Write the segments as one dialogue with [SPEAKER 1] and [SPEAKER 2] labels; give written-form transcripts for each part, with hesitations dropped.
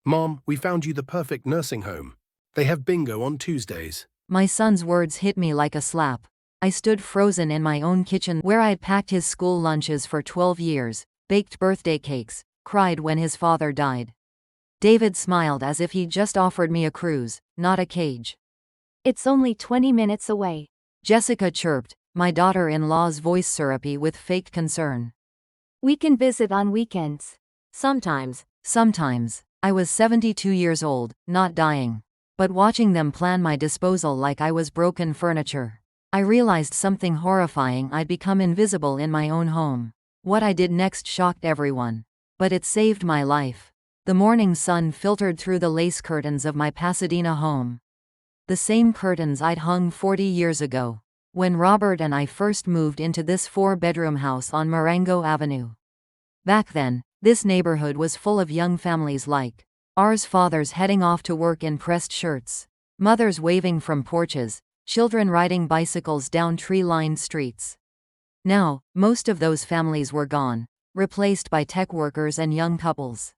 [SPEAKER 1] Mom, we found you the perfect nursing home. They have bingo on Tuesdays.
[SPEAKER 2] My son's words hit me like a slap. I stood frozen in my own kitchen where I'd packed his school lunches for 12 years, baked birthday cakes, cried when his father died. David smiled as if he'd just offered me a cruise, not a cage.
[SPEAKER 3] It's only 20 minutes away.
[SPEAKER 2] Jessica chirped, my daughter-in-law's voice syrupy with fake concern.
[SPEAKER 3] We can visit on weekends.
[SPEAKER 2] Sometimes. I was 72 years old, not dying. But watching them plan my disposal like I was broken furniture. I realized something horrifying: I'd become invisible in my own home. What I did next shocked everyone. But it saved my life. The morning sun filtered through the lace curtains of my Pasadena home. The same curtains I'd hung 40 years ago, when Robert and I first moved into this 4-bedroom house on Marengo Avenue. Back then, this neighborhood was full of young families like ours, fathers heading off to work in pressed shirts, mothers waving from porches, children riding bicycles down tree-lined streets. Now, most of those families were gone, replaced by tech workers and young couples.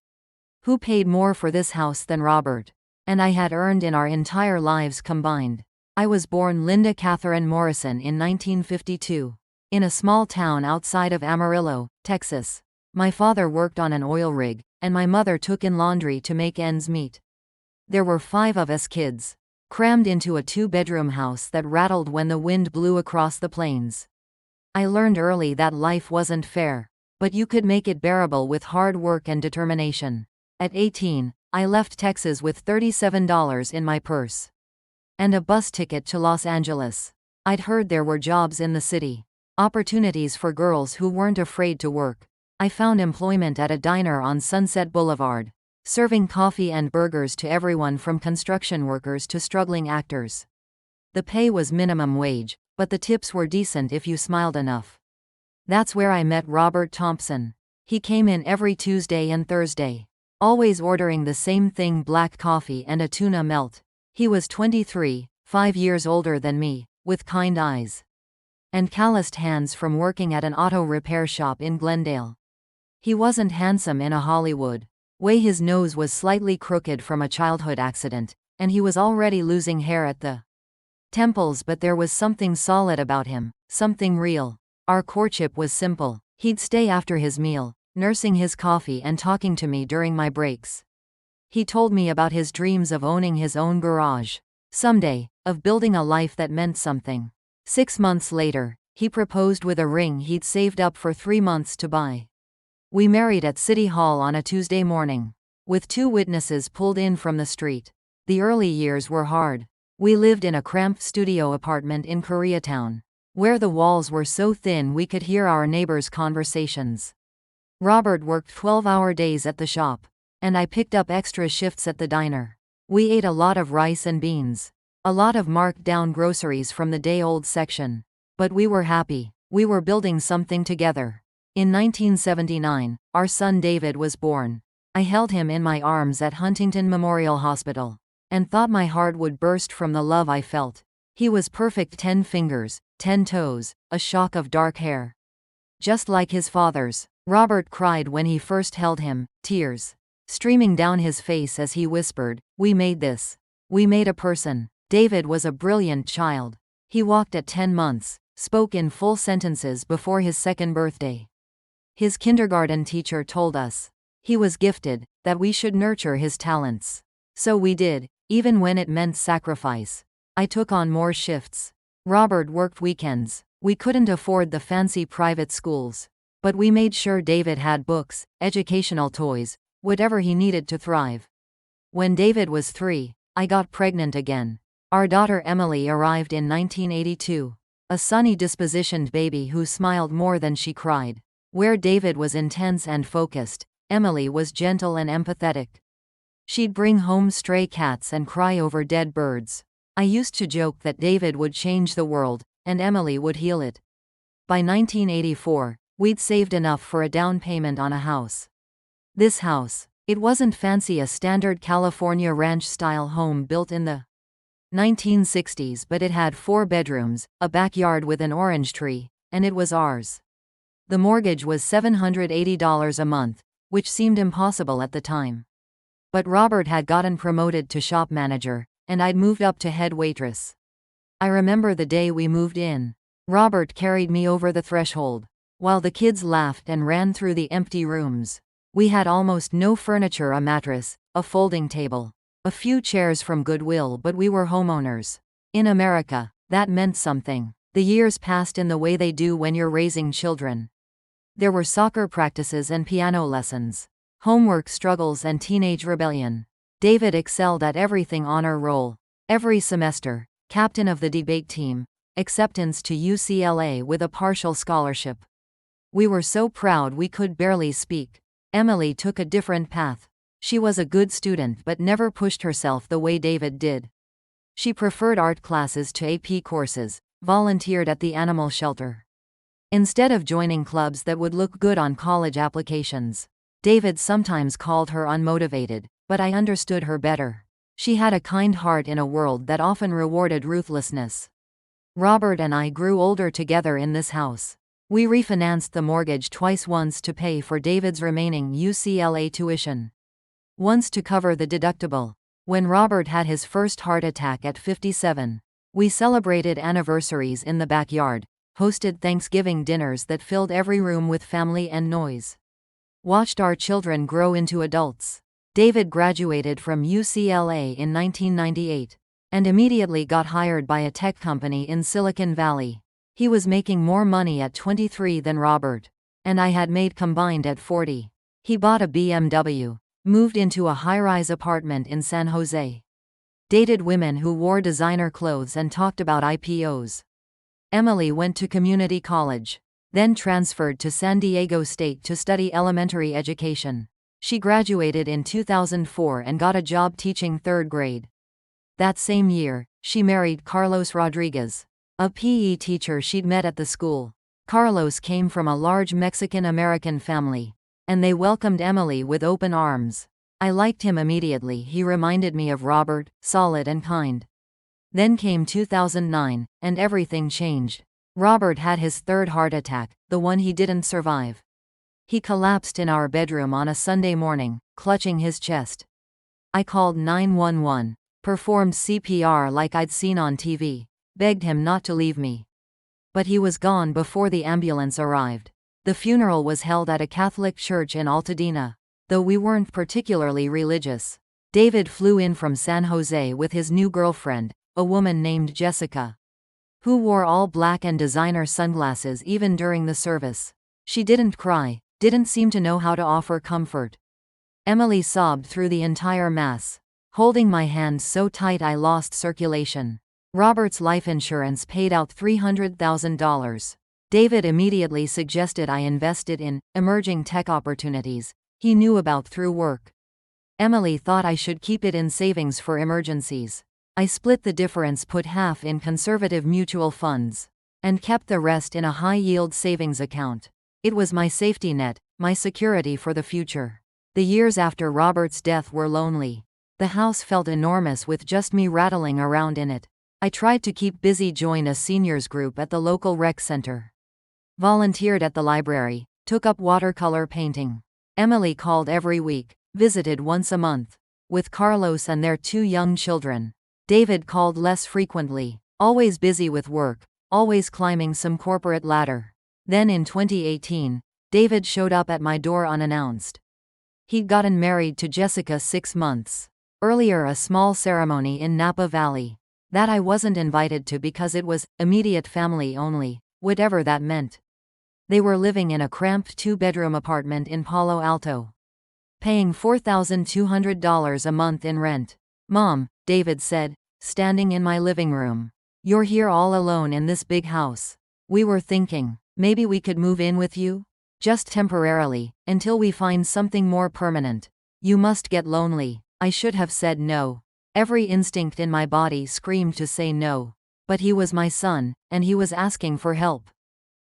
[SPEAKER 2] Who paid more for this house than Robert and I had earned in our entire lives combined? I was born Linda Catherine Morrison in 1952, in a small town outside of Amarillo, Texas. My father worked on an oil rig, and my mother took in laundry to make ends meet. There were 5 of us kids, crammed into a 2-bedroom house that rattled when the wind blew across the plains. I learned early that life wasn't fair, but you could make it bearable with hard work and determination. At 18, I left Texas with $37 in my purse and a bus ticket to Los Angeles. I'd heard there were jobs in the city, opportunities for girls who weren't afraid to work. I found employment at a diner on Sunset Boulevard, serving coffee and burgers to everyone from construction workers to struggling actors. The pay was minimum wage, but the tips were decent if you smiled enough. That's where I met Robert Thompson. He came in every Tuesday and Thursday, always ordering the same thing: black coffee and a tuna melt. He was 23, 5 years older than me, with kind eyes and calloused hands from working at an auto repair shop in Glendale. He wasn't handsome in a Hollywood way. His nose was slightly crooked from a childhood accident, and he was already losing hair at the temples, but there was something solid about him, something real. Our courtship was simple. He'd stay after his meal, nursing his coffee and talking to me during my breaks. He told me about his dreams of owning his own garage someday, of building a life that meant something. 6 months later, he proposed with a ring he'd saved up for 3 months to buy. We married at City Hall on a Tuesday morning, with 2 witnesses pulled in from the street. The early years were hard. We lived in a cramped studio apartment in Koreatown, where the walls were so thin we could hear our neighbors' conversations. Robert worked 12-hour days at the shop, and I picked up extra shifts at the diner. We ate a lot of rice and beans, a lot of marked-down groceries from the day-old section. But we were happy. We were building something together. In 1979, our son David was born. I held him in my arms at Huntington Memorial Hospital, and thought my heart would burst from the love I felt. He was perfect: 10 fingers, 10 toes, a shock of dark hair, just like his father's. Robert cried when he first held him, tears streaming down his face as he whispered, "We made this. We made a person." David was a brilliant child. He walked at 10 months, spoke in full sentences before his 2nd birthday. His kindergarten teacher told us he was gifted, that we should nurture his talents. So we did, even when it meant sacrifice. I took on more shifts. Robert worked weekends. We couldn't afford the fancy private schools, but we made sure David had books, educational toys, whatever he needed to thrive. When David was 3, I got pregnant again. Our daughter Emily arrived in 1982, a sunny dispositioned baby who smiled more than she cried. Where David was intense and focused, Emily was gentle and empathetic. She'd bring home stray cats and cry over dead birds. I used to joke that David would change the world, and Emily would heal it. By 1984, we'd saved enough for a down payment on a house. This house, it wasn't fancy, a standard California ranch-style home built in the 1960s, but it had 4 bedrooms, a backyard with an orange tree, and it was ours. The mortgage was $780 a month, which seemed impossible at the time. But Robert had gotten promoted to shop manager, and I'd moved up to head waitress. I remember the day we moved in. Robert carried me over the threshold, while the kids laughed and ran through the empty rooms. We had almost no furniture, a mattress, a folding table, a few chairs from Goodwill, but we were homeowners. In America, that meant something. The years passed in the way they do when you're raising children. There were soccer practices and piano lessons, homework struggles and teenage rebellion. David excelled at everything: honor roll every semester, captain of the debate team, acceptance to UCLA with a partial scholarship. We were so proud we could barely speak. Emily took a different path. She was a good student but never pushed herself the way David did. She preferred art classes to AP courses, volunteered at the animal shelter, instead of joining clubs that would look good on college applications. David sometimes called her unmotivated, but I understood her better. She had a kind heart in a world that often rewarded ruthlessness. Robert and I grew older together in this house. We refinanced the mortgage twice, once to pay for David's remaining UCLA tuition, once to cover the deductible. When Robert had his first heart attack at 57, we celebrated anniversaries in the backyard, hosted Thanksgiving dinners that filled every room with family and noise, watched our children grow into adults. David graduated from UCLA in 1998 and immediately got hired by a tech company in Silicon Valley. He was making more money at 23 than Robert, and I had made combined at 40. He bought a BMW, moved into a high-rise apartment in San Jose, dated women who wore designer clothes and talked about IPOs. Emily went to community college, then transferred to San Diego State to study elementary education. She graduated in 2004 and got a job teaching third grade. That same year, she married Carlos Rodriguez, a PE teacher she'd met at the school. Carlos came from a large Mexican-American family, and they welcomed Emily with open arms. I liked him immediately. He reminded me of Robert, solid and kind. Then came 2009, and everything changed. Robert had his third heart attack, the one he didn't survive. He collapsed in our bedroom on a Sunday morning, clutching his chest. I called 911, performed CPR like I'd seen on TV, begged him not to leave me. But he was gone before the ambulance arrived. The funeral was held at a Catholic church in Altadena, though we weren't particularly religious. David flew in from San Jose with his new girlfriend, a woman named Jessica, who wore all black and designer sunglasses even during the service. She didn't cry, didn't seem to know how to offer comfort. Emily sobbed through the entire mass, holding my hand so tight I lost circulation. Robert's life insurance paid out $300,000. David immediately suggested I invested in emerging tech opportunities he knew about through work. Emily thought I should keep it in savings for emergencies. I split the difference, put half in conservative mutual funds, and kept the rest in a high-yield savings account. It was my safety net, my security for the future. The years after Robert's death were lonely. The house felt enormous with just me rattling around in it. I tried to keep busy, joined a seniors group at the local rec center, volunteered at the library, took up watercolor painting. Emily called every week, visited once a month, with Carlos and their 2 young children. David called less frequently, always busy with work, always climbing some corporate ladder. Then in 2018, David showed up at my door unannounced. He'd gotten married to Jessica 6 months earlier, a small ceremony in Napa Valley that I wasn't invited to because it was immediate family only, whatever that meant. They were living in a cramped 2-bedroom apartment in Palo Alto, paying $4,200 a month in rent. "Mom," David said, standing in my living room, "you're here all alone in this big house. We were thinking, maybe we could move in with you? Just temporarily, until we find something more permanent. You must get lonely." I should have said no. Every instinct in my body screamed to say no. But he was my son, and he was asking for help.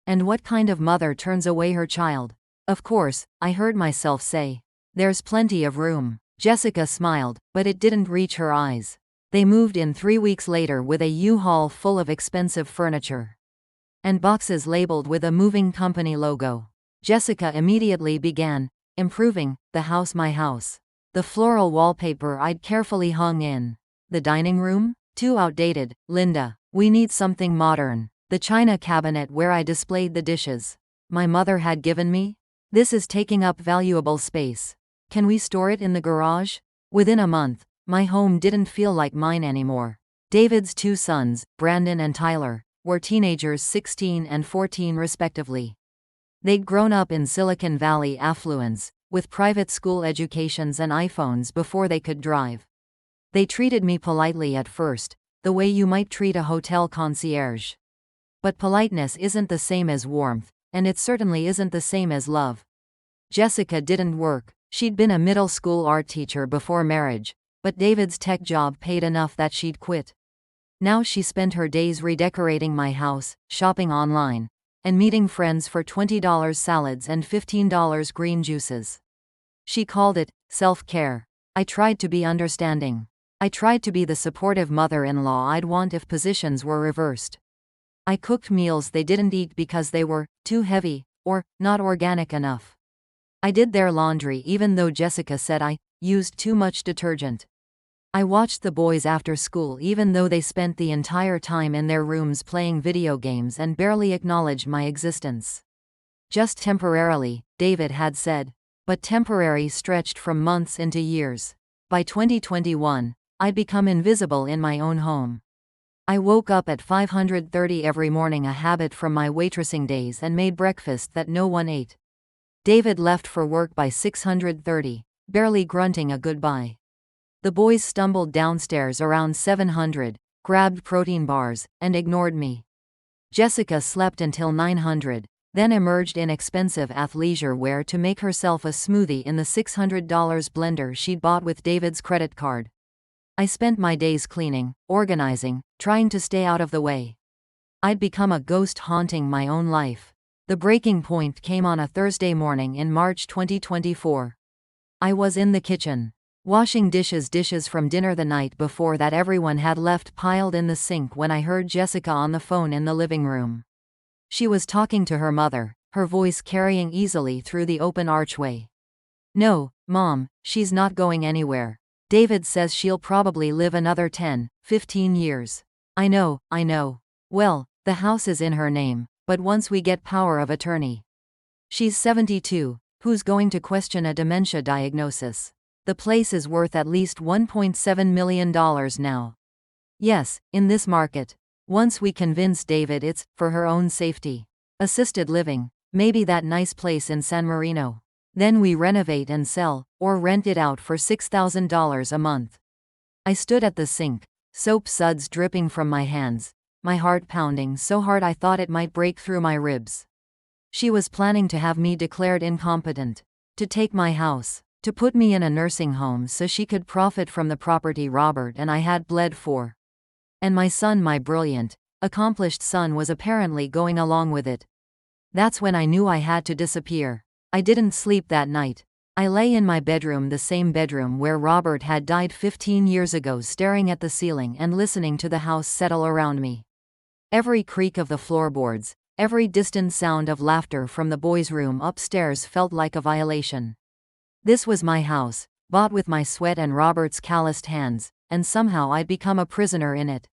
[SPEAKER 2] And what kind of mother turns away her child? Of course, I heard myself say, "There's plenty of room." Jessica smiled, but it didn't reach her eyes. They moved in 3 weeks later with a U-Haul full of expensive furniture and boxes labeled with a moving company logo. Jessica immediately began improving the house, my house. The floral wallpaper I'd carefully hung in the dining room? Too outdated, Linda. We need something modern. The china cabinet where I displayed the dishes my mother had given me? This is taking up valuable space. Can we store it in the garage? Within a month, my home didn't feel like mine anymore. David's two sons, Brandon and Tyler, were teenagers 16 and 14 respectively. They'd grown up in Silicon Valley affluence, with private school educations and iPhones before they could drive. They treated me politely at first, the way you might treat a hotel concierge. But politeness isn't the same as warmth, and it certainly isn't the same as love. Jessica didn't work. She'd been a middle school art teacher before marriage, but David's tech job paid enough that she'd quit. Now she spent her days redecorating my house, shopping online, and meeting friends for $20 salads and $15 green juices. She called it self-care. I tried to be understanding. I tried to be the supportive mother-in-law I'd want if positions were reversed. I cooked meals they didn't eat because they were too heavy or not organic enough. I did their laundry even though Jessica said I used too much detergent. I watched the boys after school even though they spent the entire time in their rooms playing video games and barely acknowledged my existence. Just temporarily, David had said. But temporary stretched from months into years. By 2021, I'd become invisible in my own home. I woke up at 5:30 every morning, a habit from my waitressing days, and made breakfast that no one ate. David left for work by 6:30, barely grunting a goodbye. The boys stumbled downstairs around 700, grabbed protein bars, and ignored me. Jessica slept until 900, then emerged in expensive athleisure wear to make herself a smoothie in the $600 blender she'd bought with David's credit card. I spent my days cleaning, organizing, trying to stay out of the way. I'd become a ghost haunting my own life. The breaking point came on a Thursday morning in March 2024. I was in the kitchen, washing dishes from dinner the night before that everyone had left piled in the sink when I heard Jessica on the phone in the living room. She was talking to her mother, her voice carrying easily through the open archway. "No, Mom, she's not going anywhere. David says she'll probably live another 10, 15 years. I know. Well, the house is in her name, but once we get power of attorney. She's 72, who's going to question a dementia diagnosis? The place is worth at least $1.7 million now. Yes, in this market. Once we convince David it's for her own safety. Assisted living, maybe that nice place in San Marino. Then we renovate and sell, or rent it out for $6,000 a month." I stood at the sink, soap suds dripping from my hands, my heart pounding so hard I thought it might break through my ribs. She was planning to have me declared incompetent, to take my house, to put me in a nursing home so she could profit from the property Robert and I had bled for. And my son, my brilliant, accomplished son, was apparently going along with it. That's when I knew I had to disappear. I didn't sleep that night. I lay in my bedroom, the same bedroom where Robert had died 15 years ago, staring at the ceiling and listening to the house settle around me. Every creak of the floorboards, every distant sound of laughter from the boys' room upstairs felt like a violation. This was my house, bought with my sweat and Robert's calloused hands, and somehow I'd become a prisoner in it.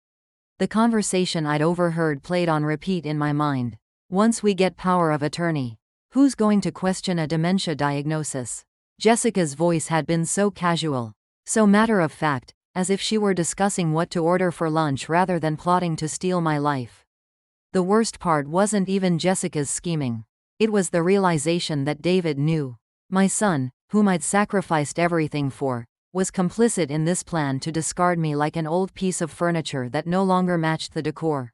[SPEAKER 2] The conversation I'd overheard played on repeat in my mind. Once we get power of attorney, who's going to question a dementia diagnosis? Jessica's voice had been so casual, so matter-of-fact, as if she were discussing what to order for lunch rather than plotting to steal my life. The worst part wasn't even Jessica's scheming. It was the realization that David knew. My son, whom I'd sacrificed everything for, was complicit in this plan to discard me like an old piece of furniture that no longer matched the decor.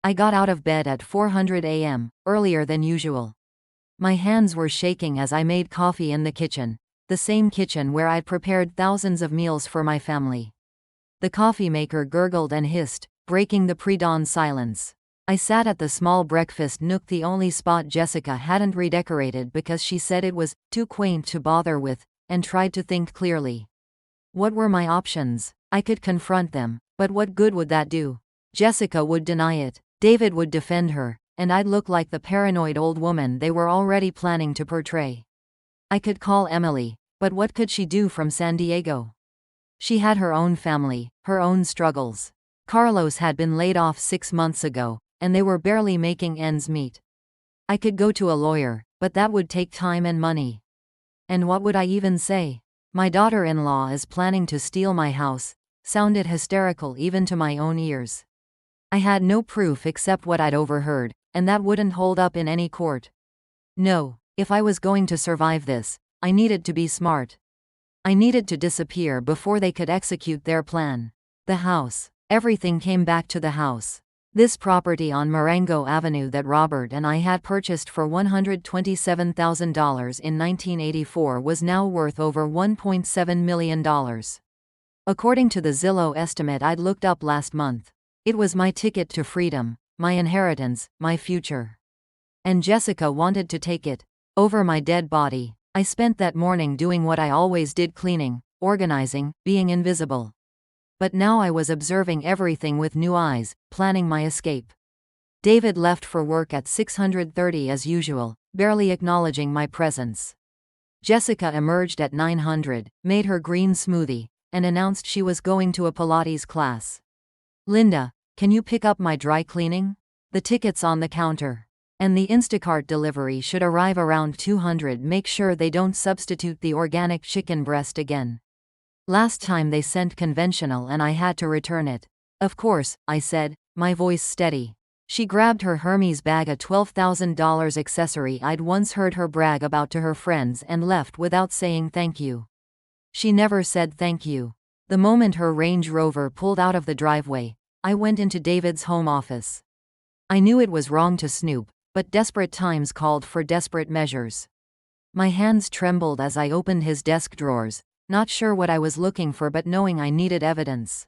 [SPEAKER 2] I got out of bed at 4:00 a.m., earlier than usual. My hands were shaking as I made coffee in the kitchen, the same kitchen where I'd prepared thousands of meals for my family. The coffee maker gurgled and hissed, breaking the pre-dawn silence. I sat at the small breakfast nook, the only spot Jessica hadn't redecorated because she said it was too quaint to bother with, and tried to think clearly. What were my options? I could confront them, but what good would that do? Jessica would deny it, David would defend her, and I'd look like the paranoid old woman they were already planning to portray. I could call Emily, But what could she do from San Diego? She had her own family, her own struggles. Carlos had been laid off 6 months ago, and they were barely making ends meet. I could go to a lawyer, but that would take time and money. And what would I even say? My daughter-in-law is planning to steal my house, sounded hysterical even to my own ears. I had no proof except what I'd overheard, and that wouldn't hold up in any court. No, if I was going to survive this, I needed to be smart. I needed to disappear before they could execute their plan. The house. Everything came back to the house. This property on Marengo Avenue that Robert and I had purchased for $127,000 in 1984 was now worth over $1.7 million. According to the Zillow estimate I'd looked up last month. It was my ticket to freedom, my inheritance, my future. And Jessica wanted to take it. Over my dead body. I spent that morning doing what I always did: cleaning, organizing, being invisible. But now I was observing everything with new eyes, planning my escape. David left for work at 6:30 as usual, barely acknowledging my presence. Jessica emerged at 9:00, made her green smoothie, and announced she was going to a Pilates class. Linda, can you pick up my dry cleaning? The ticket's on the counter. And the Instacart delivery should arrive around 200. Make sure they don't substitute the organic chicken breast again. Last time they sent conventional and I had to return it. Of course, I said, my voice steady. She grabbed her Hermes bag, a $12,000 accessory I'd once heard her brag about to her friends, and left without saying thank you. She never said thank you. The moment her Range Rover pulled out of the driveway, I went into David's home office. I knew it was wrong to snoop, but desperate times called for desperate measures. My hands trembled as I opened his desk drawers, not sure what I was looking for but knowing I needed evidence.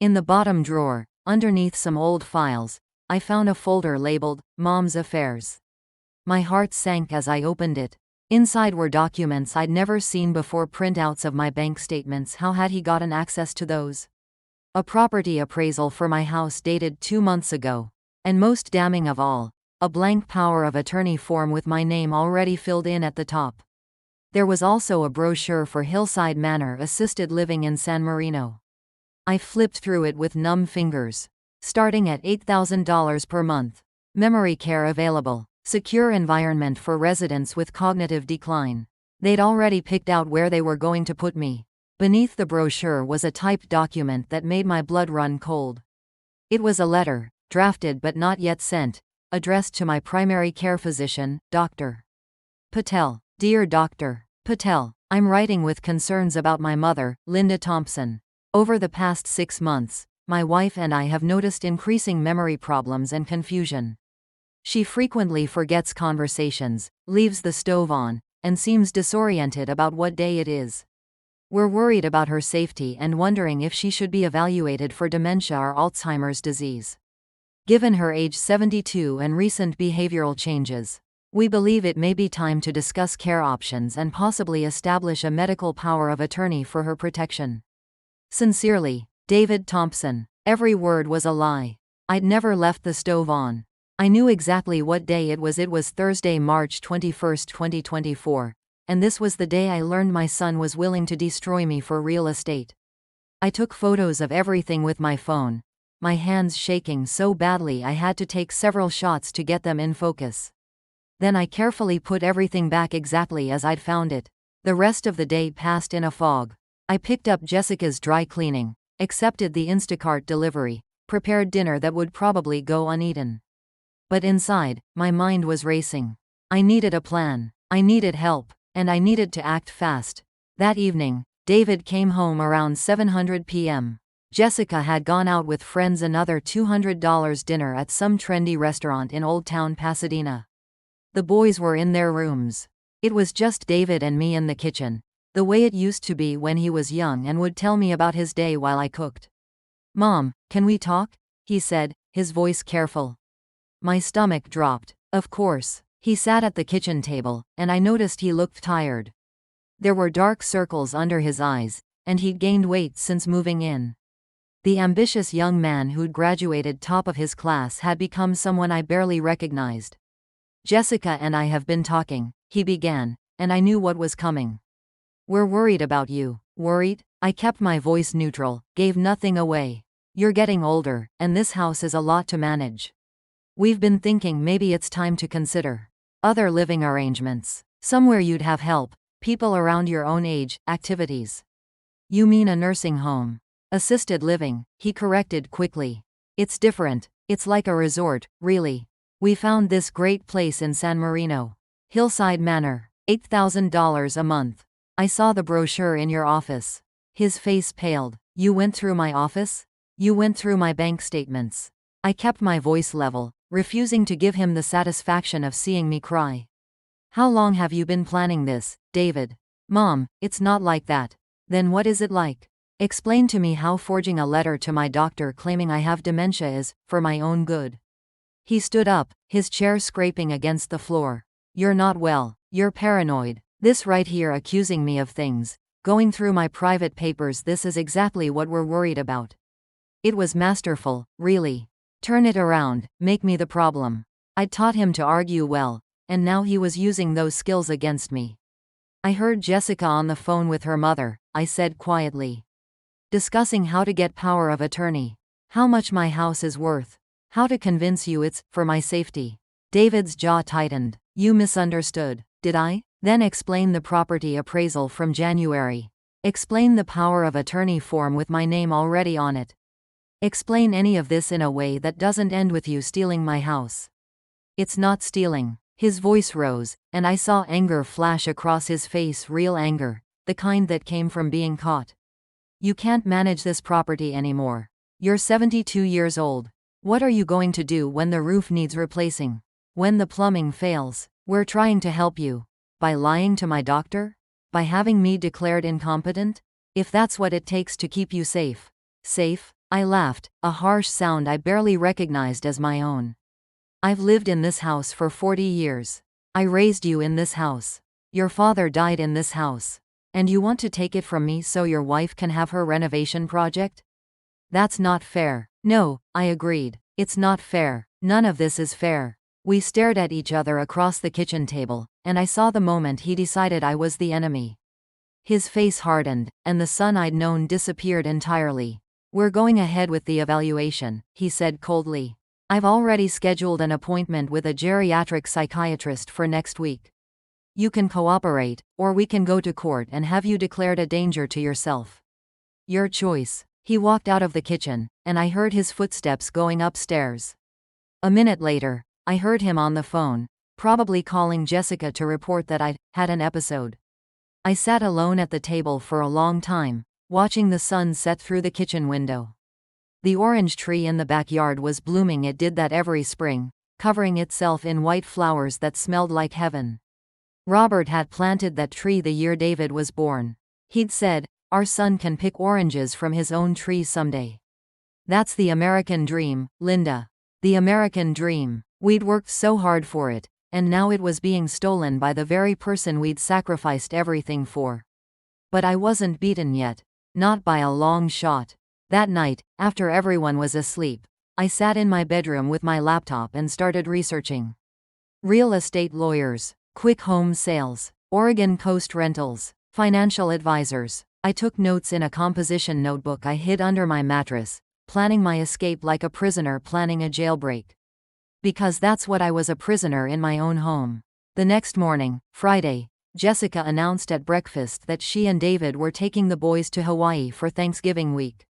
[SPEAKER 2] In the bottom drawer, underneath some old files, I found a folder labeled, Mom's Affairs. My heart sank as I opened it. Inside were documents I'd never seen before, printouts of my bank statements. How had he gotten access to those? A property appraisal for my house dated 2 months ago. And most damning of all, a blank power of attorney form with my name already filled in at the top. There was also a brochure for Hillside Manor Assisted Living in San Marino. I flipped through it with numb fingers. Starting at $8,000 per month. Memory care available. Secure environment for residents with cognitive decline. They'd already picked out where they were going to put me. Beneath the brochure was a typed document that made my blood run cold. It was a letter, drafted but not yet sent, addressed to my primary care physician, Dr. Patel. Dear Dr. Patel, I'm writing with concerns about my mother, Linda Thompson. Over the past 6 months, my wife and I have noticed increasing memory problems and confusion. She frequently forgets conversations, leaves the stove on, and seems disoriented about what day it is. We're worried about her safety and wondering if she should be evaluated for dementia or Alzheimer's disease. Given her age 72 and recent behavioral changes, we believe it may be time to discuss care options and possibly establish a medical power of attorney for her protection. Sincerely, David Thompson. Every word was a lie. I'd never left the stove on. I knew exactly what day it was. It was Thursday, March 21, 2024, and this was the day I learned my son was willing to destroy me for real estate. I took photos of everything with my phone, my hands shaking so badly I had to take several shots to get them in focus. Then I carefully put everything back exactly as I'd found it. The rest of the day passed in a fog. I picked up Jessica's dry cleaning, accepted the Instacart delivery, prepared dinner that would probably go uneaten. But inside, my mind was racing. I needed a plan. I needed help. And I needed to act fast. That evening, David came home around 7:00 p.m. Jessica had gone out with friends, another $200 dinner at some trendy restaurant in Old Town Pasadena. The boys were in their rooms. It was just David and me in the kitchen, the way it used to be when he was young and would tell me about his day while I cooked. Mom, can we talk? He said, his voice careful. My stomach dropped. Of course. He sat at the kitchen table, and I noticed he looked tired. There were dark circles under his eyes, and he'd gained weight since moving in. The ambitious young man who'd graduated top of his class had become someone I barely recognized. Jessica and I have been talking, he began, and I knew what was coming. We're worried about you. Worried? I kept my voice neutral, gave nothing away. You're getting older, and this house is a lot to manage. We've been thinking maybe it's time to consider other living arrangements. Somewhere you'd have help, people around your own age, activities. You mean a nursing home? Assisted living, he corrected quickly. It's different. It's like a resort, really. We found this great place in San Marino. Hillside Manor, $8,000 a month. I saw the brochure in your office. His face paled. You went through my office? You went through my bank statements. I kept my voice level, refusing to give him the satisfaction of seeing me cry. How long have you been planning this, David? Mom, it's not like that. Then what is it like? Explain to me how forging a letter to my doctor claiming I have dementia is, for my own good. He stood up, his chair scraping against the floor. You're not well. You're paranoid. This right here accusing me of things. Going through my private papers, this is exactly what we're worried about. It was masterful, really. Turn it around, make me the problem. I'd taught him to argue well, and now he was using those skills against me. I heard Jessica on the phone with her mother, I said quietly. Discussing how to get power of attorney. How much my house is worth. How to convince you it's for my safety. David's jaw tightened. You misunderstood. Did I? Then explain the property appraisal from January. Explain the power of attorney form with my name already on it. Explain any of this in a way that doesn't end with you stealing my house. It's not stealing. His voice rose, and I saw anger flash across his face, real anger, the kind that came from being caught. You can't manage this property anymore. You're 72 years old. What are you going to do when the roof needs replacing? When the plumbing fails? We're trying to help you. By lying to my doctor? By having me declared incompetent? If that's what it takes to keep you safe. Safe? I laughed, a harsh sound I barely recognized as my own. I've lived in this house for 40 years. I raised you in this house. Your father died in this house. And you want to take it from me so your wife can have her renovation project? That's not fair. No, I agreed. It's not fair. None of this is fair. We stared at each other across the kitchen table, and I saw the moment he decided I was the enemy. His face hardened, and the son I'd known disappeared entirely. We're going ahead with the evaluation, he said coldly. I've already scheduled an appointment with a geriatric psychiatrist for next week. You can cooperate, or we can go to court and have you declared a danger to yourself. Your choice. He walked out of the kitchen, and I heard his footsteps going upstairs. A minute later, I heard him on the phone, probably calling Jessica to report that I'd had an episode. I sat alone at the table for a long time, watching the sun set through the kitchen window. The orange tree in the backyard was blooming. It did that every spring, covering itself in white flowers that smelled like heaven. Robert had planted that tree the year David was born. He'd said, our son can pick oranges from his own tree someday. That's the American dream, Linda. The American dream. We'd worked so hard for it, and now it was being stolen by the very person we'd sacrificed everything for. But I wasn't beaten yet. Not by a long shot. That night, after everyone was asleep, I sat in my bedroom with my laptop and started researching. Real estate lawyers, quick home sales, Oregon coast rentals, financial advisors. I took notes in a composition notebook I hid under my mattress, planning my escape like a prisoner planning a jailbreak. Because that's what I was, a prisoner in my own home. The next morning, Friday, Jessica announced at breakfast that she and David were taking the boys to Hawaii for Thanksgiving week.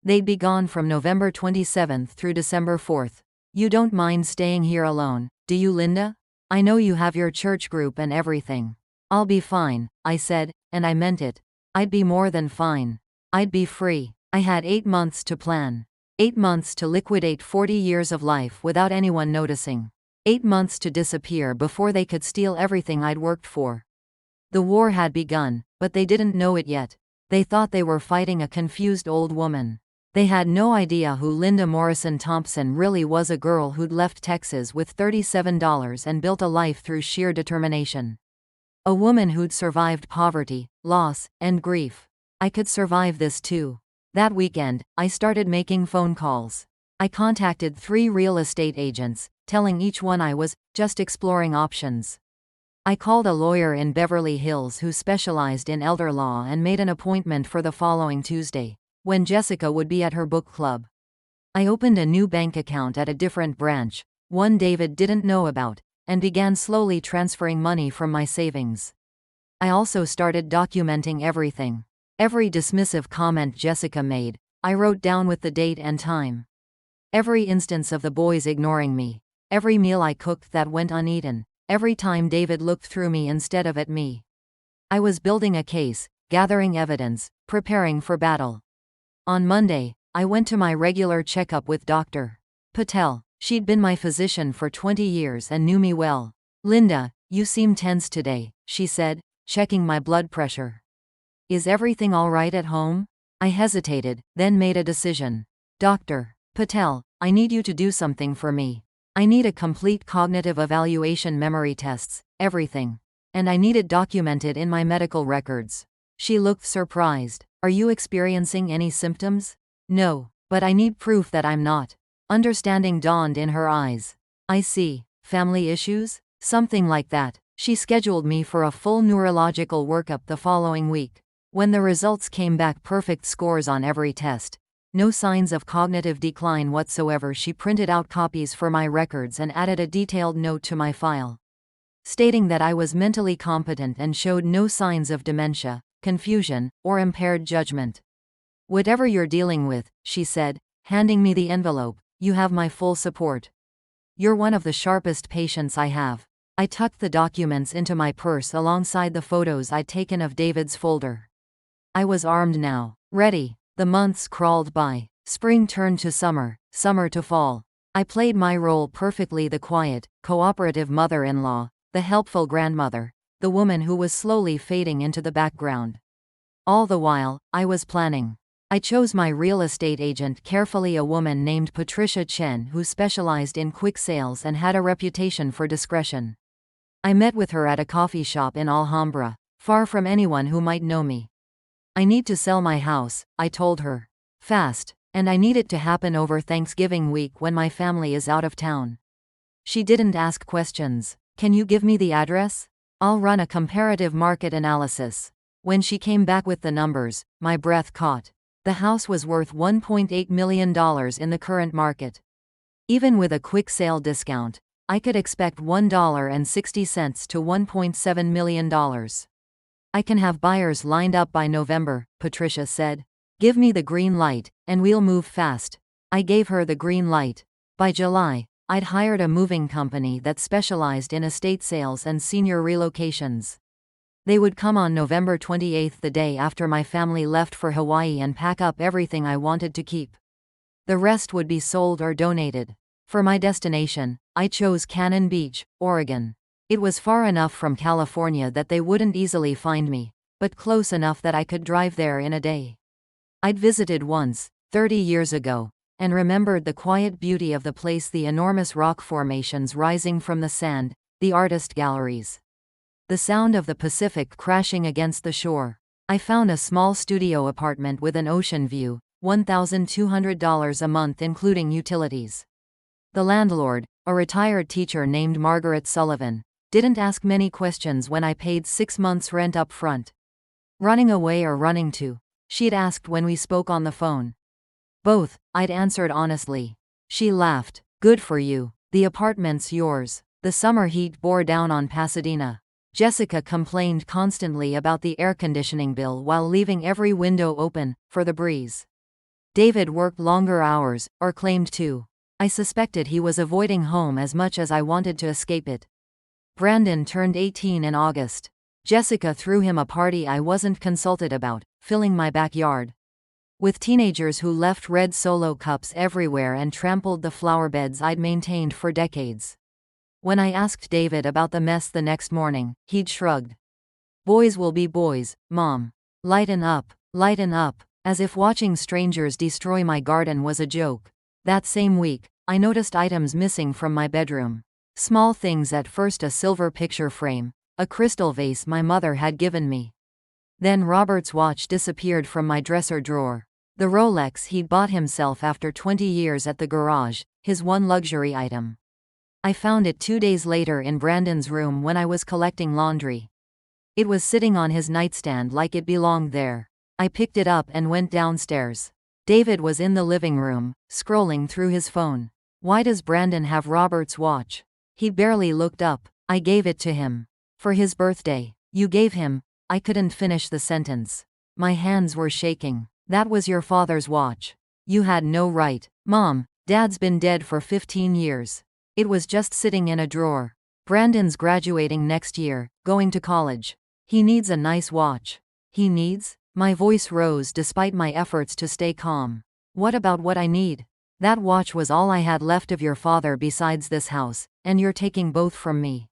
[SPEAKER 2] They'd be gone from November 27th through December 4th. You don't mind staying here alone, do you, Linda? I know you have your church group and everything. I'll be fine, I said, and I meant it. I'd be more than fine. I'd be free. I had 8 months to plan. 8 months to liquidate 40 years of life without anyone noticing. 8 months to disappear before they could steal everything I'd worked for. The war had begun, but they didn't know it yet. They thought they were fighting a confused old woman. They had no idea who Linda Morrison Thompson really was, a girl who'd left Texas with $37 and built a life through sheer determination. A woman who'd survived poverty, loss, and grief. I could survive this too. That weekend, I started making phone calls. I contacted 3 real estate agents, telling each one I was just exploring options. I called a lawyer in Beverly Hills who specialized in elder law and made an appointment for the following Tuesday, when Jessica would be at her book club. I opened a new bank account at a different branch, one David didn't know about, and began slowly transferring money from my savings. I also started documenting everything. Every dismissive comment Jessica made, I wrote down with the date and time. Every instance of the boys ignoring me, every meal I cooked that went uneaten, every time David looked through me instead of at me. I was building a case, gathering evidence, preparing for battle. On Monday, I went to my regular checkup with Dr. Patel. She'd been my physician for 20 years and knew me well. "Linda, you seem tense today," she said, checking my blood pressure. "Is everything all right at home?" I hesitated, then made a decision. "Dr. Patel, I need you to do something for me. I need a complete cognitive evaluation, memory tests, everything. And I need it documented in my medical records." She looked surprised. "Are you experiencing any symptoms?" "No, but I need proof that I'm not." Understanding dawned in her eyes. "I see. Family issues?" "Something like that." She scheduled me for a full neurological workup the following week. When the results came back, perfect scores on every test, no signs of cognitive decline whatsoever, she printed out copies for my records and added a detailed note to my file, stating that I was mentally competent and showed no signs of dementia, confusion, or impaired judgment. "Whatever you're dealing with," she said, handing me the envelope, "you have my full support. You're one of the sharpest patients I have." I tucked the documents into my purse alongside the photos I'd taken of David's folder. I was armed now, ready. The months crawled by. Spring turned to summer, summer to fall. I played my role perfectly: the quiet, cooperative mother-in-law, the helpful grandmother, the woman who was slowly fading into the background. All the while, I was planning. I chose my real estate agent carefully, a woman named Patricia Chen who specialized in quick sales and had a reputation for discretion. I met with her at a coffee shop in Alhambra, far from anyone who might know me. "I need to sell my house," I told her. "Fast. And I need it to happen over Thanksgiving week when my family is out of town." She didn't ask questions. "Can you give me the address? I'll run a comparative market analysis." When she came back with the numbers, my breath caught. The house was worth $1.8 million in the current market. Even with a quick sale discount, I could expect $1.60 to $1.7 million. "I can have buyers lined up by November," Patricia said. "Give me the green light, and we'll move fast." I gave her the green light. By July, I'd hired a moving company that specialized in estate sales and senior relocations. They would come on November 28, the day after my family left for Hawaii, and pack up everything I wanted to keep. The rest would be sold or donated. For my destination, I chose Cannon Beach, Oregon. It was far enough from California that they wouldn't easily find me, but close enough that I could drive there in a day. I'd visited once, 30 years ago, and remembered the quiet beauty of the place: the enormous rock formations rising from the sand, the artist galleries, the sound of the Pacific crashing against the shore. I found a small studio apartment with an ocean view, $1,200 a month including utilities. The landlord, a retired teacher named Margaret Sullivan, didn't ask many questions when I paid 6 months' rent up front. "Running away or running to?" she'd asked when we spoke on the phone. "Both," I'd answered honestly. She laughed. "Good for you. The apartment's yours." The summer heat bore down on Pasadena. Jessica complained constantly about the air conditioning bill while leaving every window open, for the breeze. David worked longer hours, or claimed to. I suspected he was avoiding home as much as I wanted to escape it. Brandon turned 18 in August. Jessica threw him a party I wasn't consulted about, filling my backyard with teenagers who left red Solo cups everywhere and trampled the flower beds I'd maintained for decades. When I asked David about the mess the next morning, he'd shrugged. "Boys will be boys, Mom. Lighten up, as if watching strangers destroy my garden was a joke. That same week, I noticed items missing from my bedroom. Small things: at first a silver picture frame, a crystal vase my mother had given me. Then Robert's watch disappeared from my dresser drawer. The Rolex he'd bought himself after 20 years at the garage, his one luxury item. I found it 2 days later in Brandon's room when I was collecting laundry. It was sitting on his nightstand like it belonged there. I picked it up and went downstairs. David was in the living room, scrolling through his phone. Why does Brandon have Robert's watch? He barely looked up. I gave it to him. For his birthday. You gave him? I couldn't finish the sentence. My hands were shaking. That was your father's watch. You had no right. Mom, Dad's been dead for 15 years. It was just sitting in a drawer. Brandon's graduating next year, going to college. He needs a nice watch. He needs? My voice rose despite my efforts to stay calm. What about what I need? That watch was all I had left of your father besides this house, and you're taking both from me.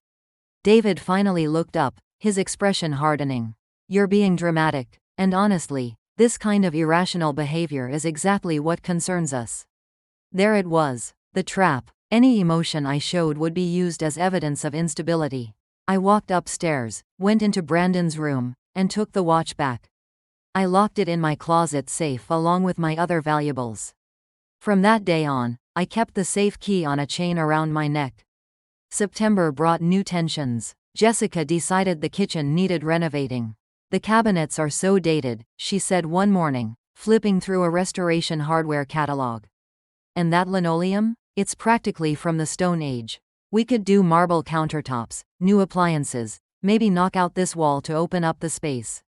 [SPEAKER 2] David finally looked up, his expression hardening. You're being dramatic, and honestly, this kind of irrational behavior is exactly what concerns us. There it was, the trap. Any emotion I showed would be used as evidence of instability. I walked upstairs, went into Brandon's room, and took the watch back. I locked it in my closet safe along with my other valuables. From that day on, I kept the safe key on a chain around my neck. September brought new tensions. Jessica decided the kitchen needed renovating. The cabinets are so dated, she said one morning, flipping through a restoration hardware catalog. And that linoleum? It's practically from the Stone Age. We could do marble countertops, new appliances, maybe knock out this wall to open up the space.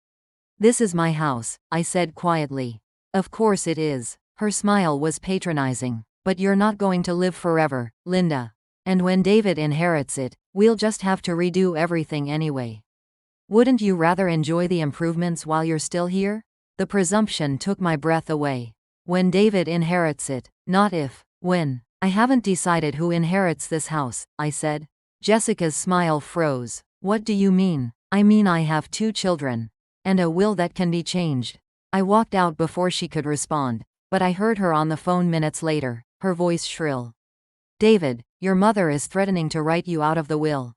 [SPEAKER 2] This is my house, I said quietly. Of course it is. Her smile was patronizing. But you're not going to live forever, Linda. And when David inherits it, we'll just have to redo everything anyway. Wouldn't you rather enjoy the improvements while you're still here? The presumption took my breath away. When David inherits it, not if, when. I haven't decided who inherits this house, I said. Jessica's smile froze. What do you mean? I mean I have 2 children. And a will that can be changed. I walked out before she could respond, but I heard her on the phone minutes later, her voice shrill. David, your mother is threatening to write you out of the will.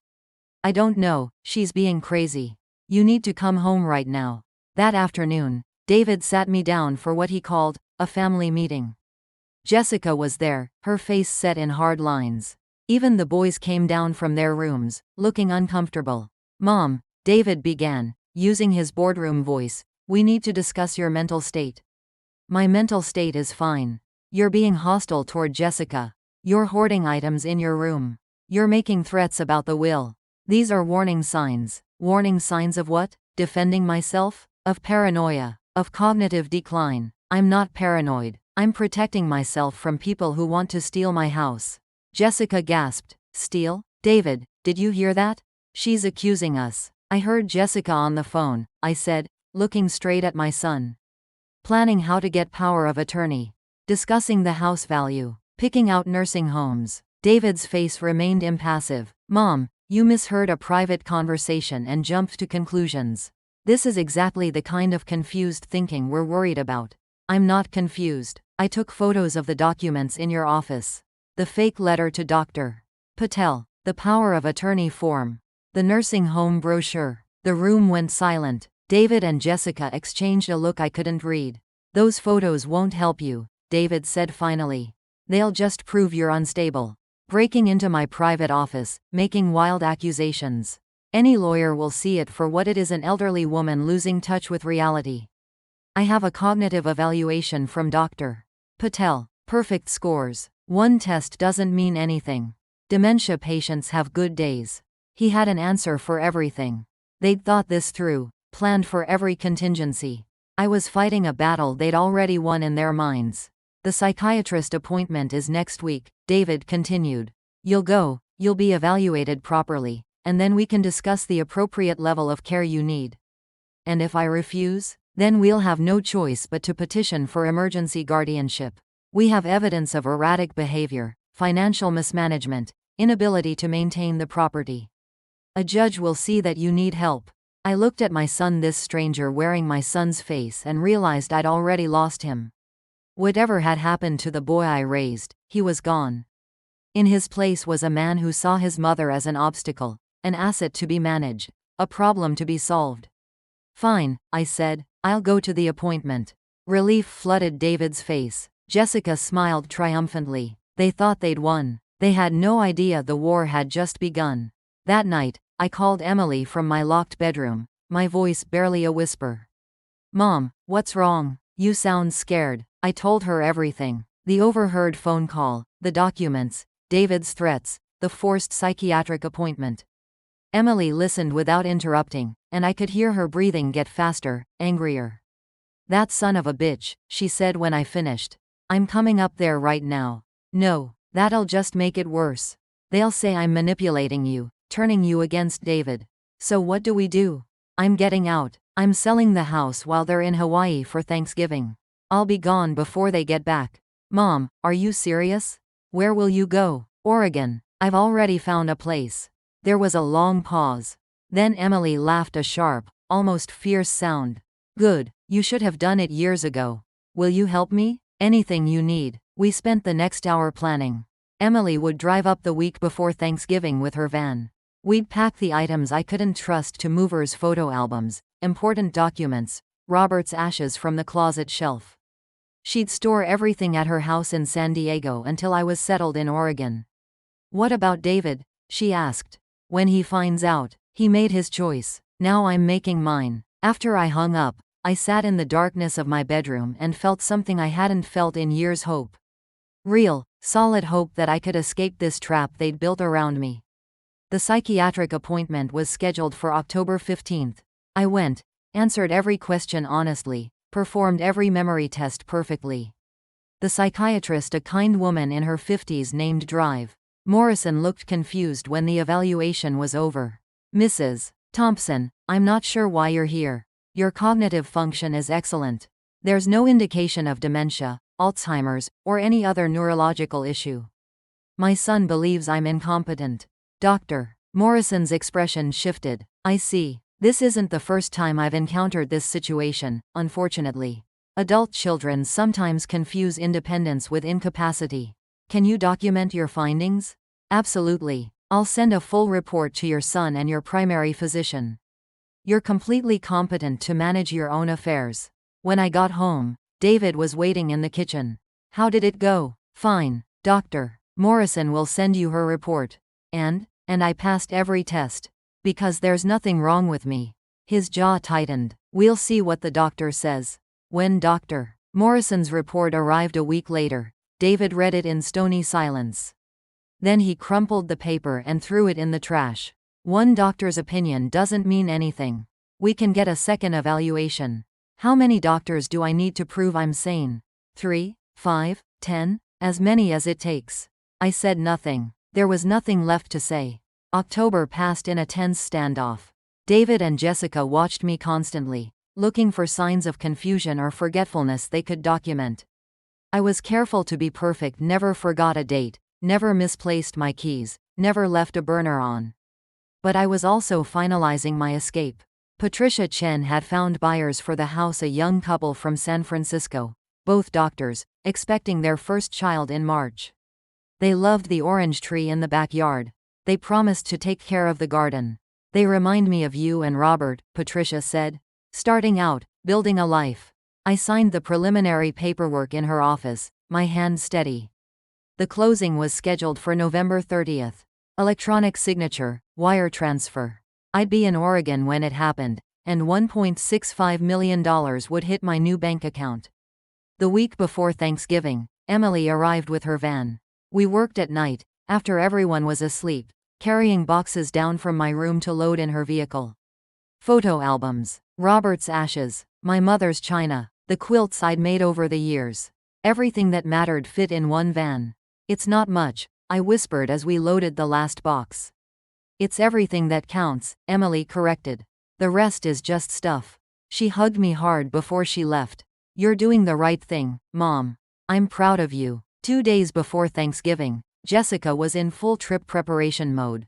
[SPEAKER 2] I don't know, she's being crazy. You need to come home right now. That afternoon, David sat me down for what he called a family meeting. Jessica was there, her face set in hard lines. Even the boys came down from their rooms, looking uncomfortable. Mom, David began, using his boardroom voice, we need to discuss your mental state. My mental state is fine. You're being hostile toward Jessica. You're hoarding items in your room. You're making threats about the will. These are warning signs. Warning signs of what? Defending myself? Of paranoia. Of cognitive decline. I'm not paranoid. I'm protecting myself from people who want to steal my house. Jessica gasped. Steal? David, did you hear that? She's accusing us. I heard Jessica on the phone, I said, looking straight at my son. Planning how to get power of attorney. Discussing the house value. Picking out nursing homes. David's face remained impassive. Mom, you misheard a private conversation and jumped to conclusions. This is exactly the kind of confused thinking we're worried about. I'm not confused. I took photos of the documents in your office. The fake letter to Dr. Patel. The power of attorney form. The nursing home brochure. The room went silent. David and Jessica exchanged a look I couldn't read. Those photos won't help you, David said finally. They'll just prove you're unstable. Breaking into my private office, making wild accusations. Any lawyer will see it for what it is, an elderly woman losing touch with reality. I have a cognitive evaluation from Dr. Patel. Perfect scores. One test doesn't mean anything. Dementia patients have good days. He had an answer for everything. They'd thought this through, planned for every contingency. I was fighting a battle they'd already won in their minds. The psychiatrist appointment is next week, David continued. You'll go, you'll be evaluated properly, and then we can discuss the appropriate level of care you need. And if I refuse? Then we'll have no choice but to petition for emergency guardianship. We have evidence of erratic behavior, financial mismanagement, inability to maintain the property. A judge will see that you need help. I looked at my son, this stranger wearing my son's face, and realized I'd already lost him. Whatever had happened to the boy I raised, he was gone. In his place was a man who saw his mother as an obstacle, an asset to be managed, a problem to be solved. Fine, I said, I'll go to the appointment. Relief flooded David's face. Jessica smiled triumphantly. They thought they'd won. They had no idea the war had just begun. That night, I called Emily from my locked bedroom, my voice barely a whisper. "Mom, what's wrong? You sound scared." I told her everything. The overheard phone call, the documents, David's threats, the forced psychiatric appointment. Emily listened without interrupting, and I could hear her breathing get faster, angrier. "That son of a bitch," she said when I finished. "I'm coming up there right now." "No, that'll just make it worse. They'll say I'm manipulating you, turning you against David. So what do we do?" "I'm getting out. I'm selling the house while they're in Hawaii for Thanksgiving. I'll be gone before they get back." "Mom, are you serious? Where will you go?" "Oregon. I've already found a place." There was a long pause. Then Emily laughed a sharp, almost fierce sound. "Good, you should have done it years ago. Will you help me?" "Anything you need." We spent the next hour planning. Emily would drive up the week before Thanksgiving with her van. We'd pack the items I couldn't trust to movers: photo albums, important documents, Robert's ashes from the closet shelf. She'd store everything at her house in San Diego until I was settled in Oregon. "What about David?" she asked. "When he finds out, he made his choice. Now I'm making mine." After I hung up, I sat in the darkness of my bedroom and felt something I hadn't felt in years: hope. Real, solid hope that I could escape this trap they'd built around me. The psychiatric appointment was scheduled for October 15th. I went, answered every question honestly, performed every memory test perfectly. The psychiatrist, a kind woman in her 50s named Drive Morrison, looked confused when the evaluation was over. "Mrs. Thompson, I'm not sure why you're here. Your cognitive function is excellent. There's no indication of dementia, Alzheimer's, or any other neurological issue. My son believes I'm incompetent." "Doctor." Morrison's expression shifted. "I see. This isn't the first time I've encountered this situation, unfortunately. Adult children sometimes confuse independence with incapacity. Can you document your findings?" "Absolutely. I'll send a full report to your son and your primary physician. You're completely competent to manage your own affairs." When I got home, David was waiting in the kitchen. "How did it go?" "Fine, doctor. Morrison will send you her report. And I passed every test. Because there's nothing wrong with me." His jaw tightened. "We'll see what the doctor says." When Dr. Morrison's report arrived a week later, David read it in stony silence. Then he crumpled the paper and threw it in the trash. "One doctor's opinion doesn't mean anything. We can get a second evaluation. How many doctors do I need to prove I'm sane? 3, 5, 10? As many as it takes." I said nothing. There was nothing left to say. October passed in a tense standoff. David and Jessica watched me constantly, looking for signs of confusion or forgetfulness they could document. I was careful to be perfect, never forgot a date, never misplaced my keys, never left a burner on. But I was also finalizing my escape. Patricia Chen had found buyers for the house, a young couple from San Francisco, both doctors, expecting their first child in March. They loved the orange tree in the backyard. They promised to take care of the garden. "They remind me of you and Robert," Patricia said. "Starting out, building a life." I signed the preliminary paperwork in her office, my hand steady. The closing was scheduled for November 30th. Electronic signature, wire transfer. I'd be in Oregon when it happened, and $1.65 million would hit my new bank account. The week before Thanksgiving, Emily arrived with her van. We worked at night, after everyone was asleep, carrying boxes down from my room to load in her vehicle. Photo albums, Robert's ashes, my mother's china, the quilts I'd made over the years. Everything that mattered fit in one van. "It's not much," I whispered as we loaded the last box. "It's everything that counts," Emily corrected. "The rest is just stuff." She hugged me hard before she left. "You're doing the right thing, Mom. I'm proud of you." 2 days before Thanksgiving, Jessica was in full trip preparation mode.